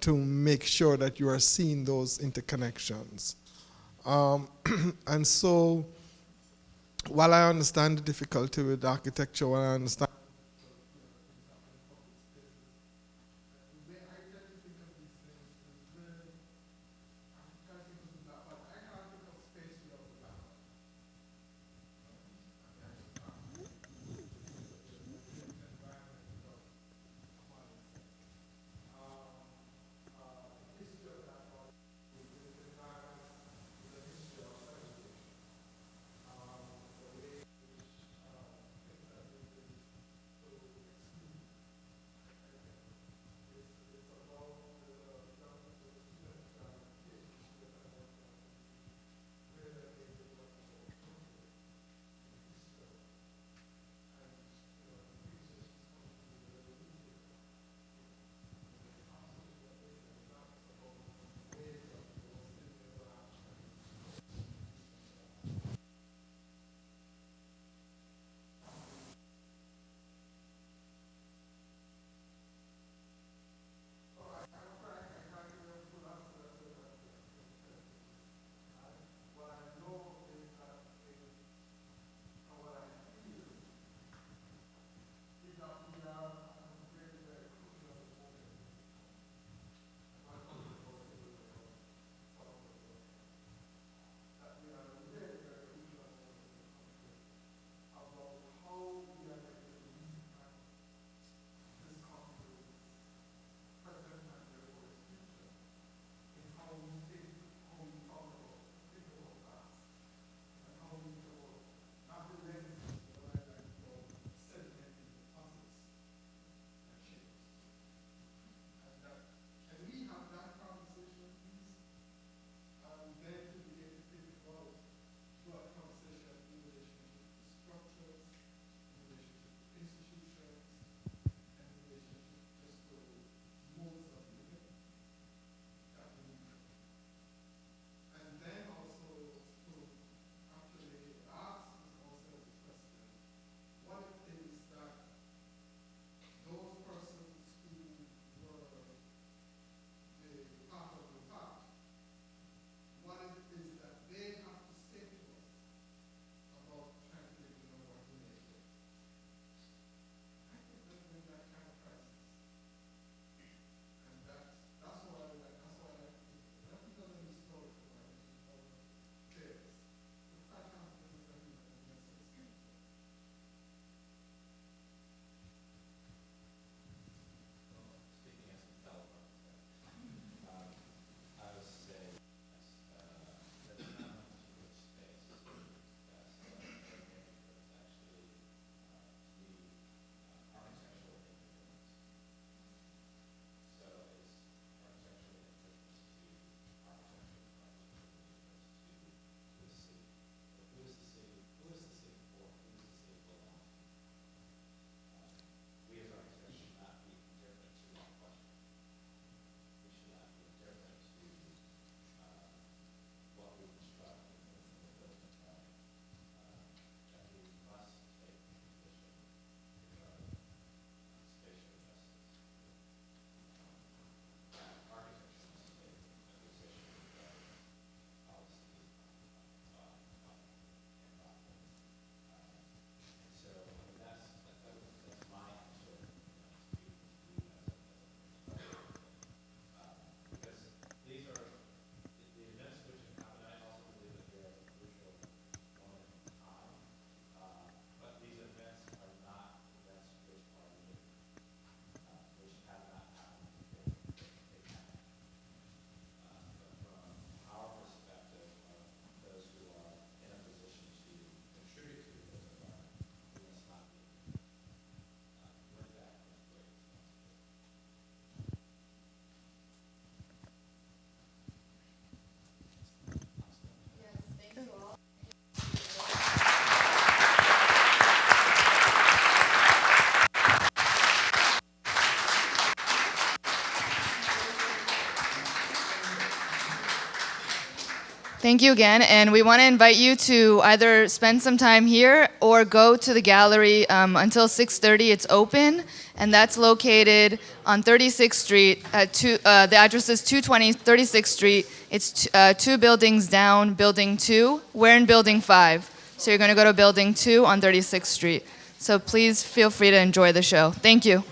to make sure that you are seeing those interconnections. And so, while I understand the difficulty with architecture, while I understand Thank you again, and we want to invite you to either spend some time here or go to the gallery until 6:30. It's open, and that's located on 36th Street. The address is 220 36th Street. It's 2 buildings down, Building 2. We're in Building 5, so you're going to go to Building 2 on 36th Street. So please feel free to enjoy the show. Thank you.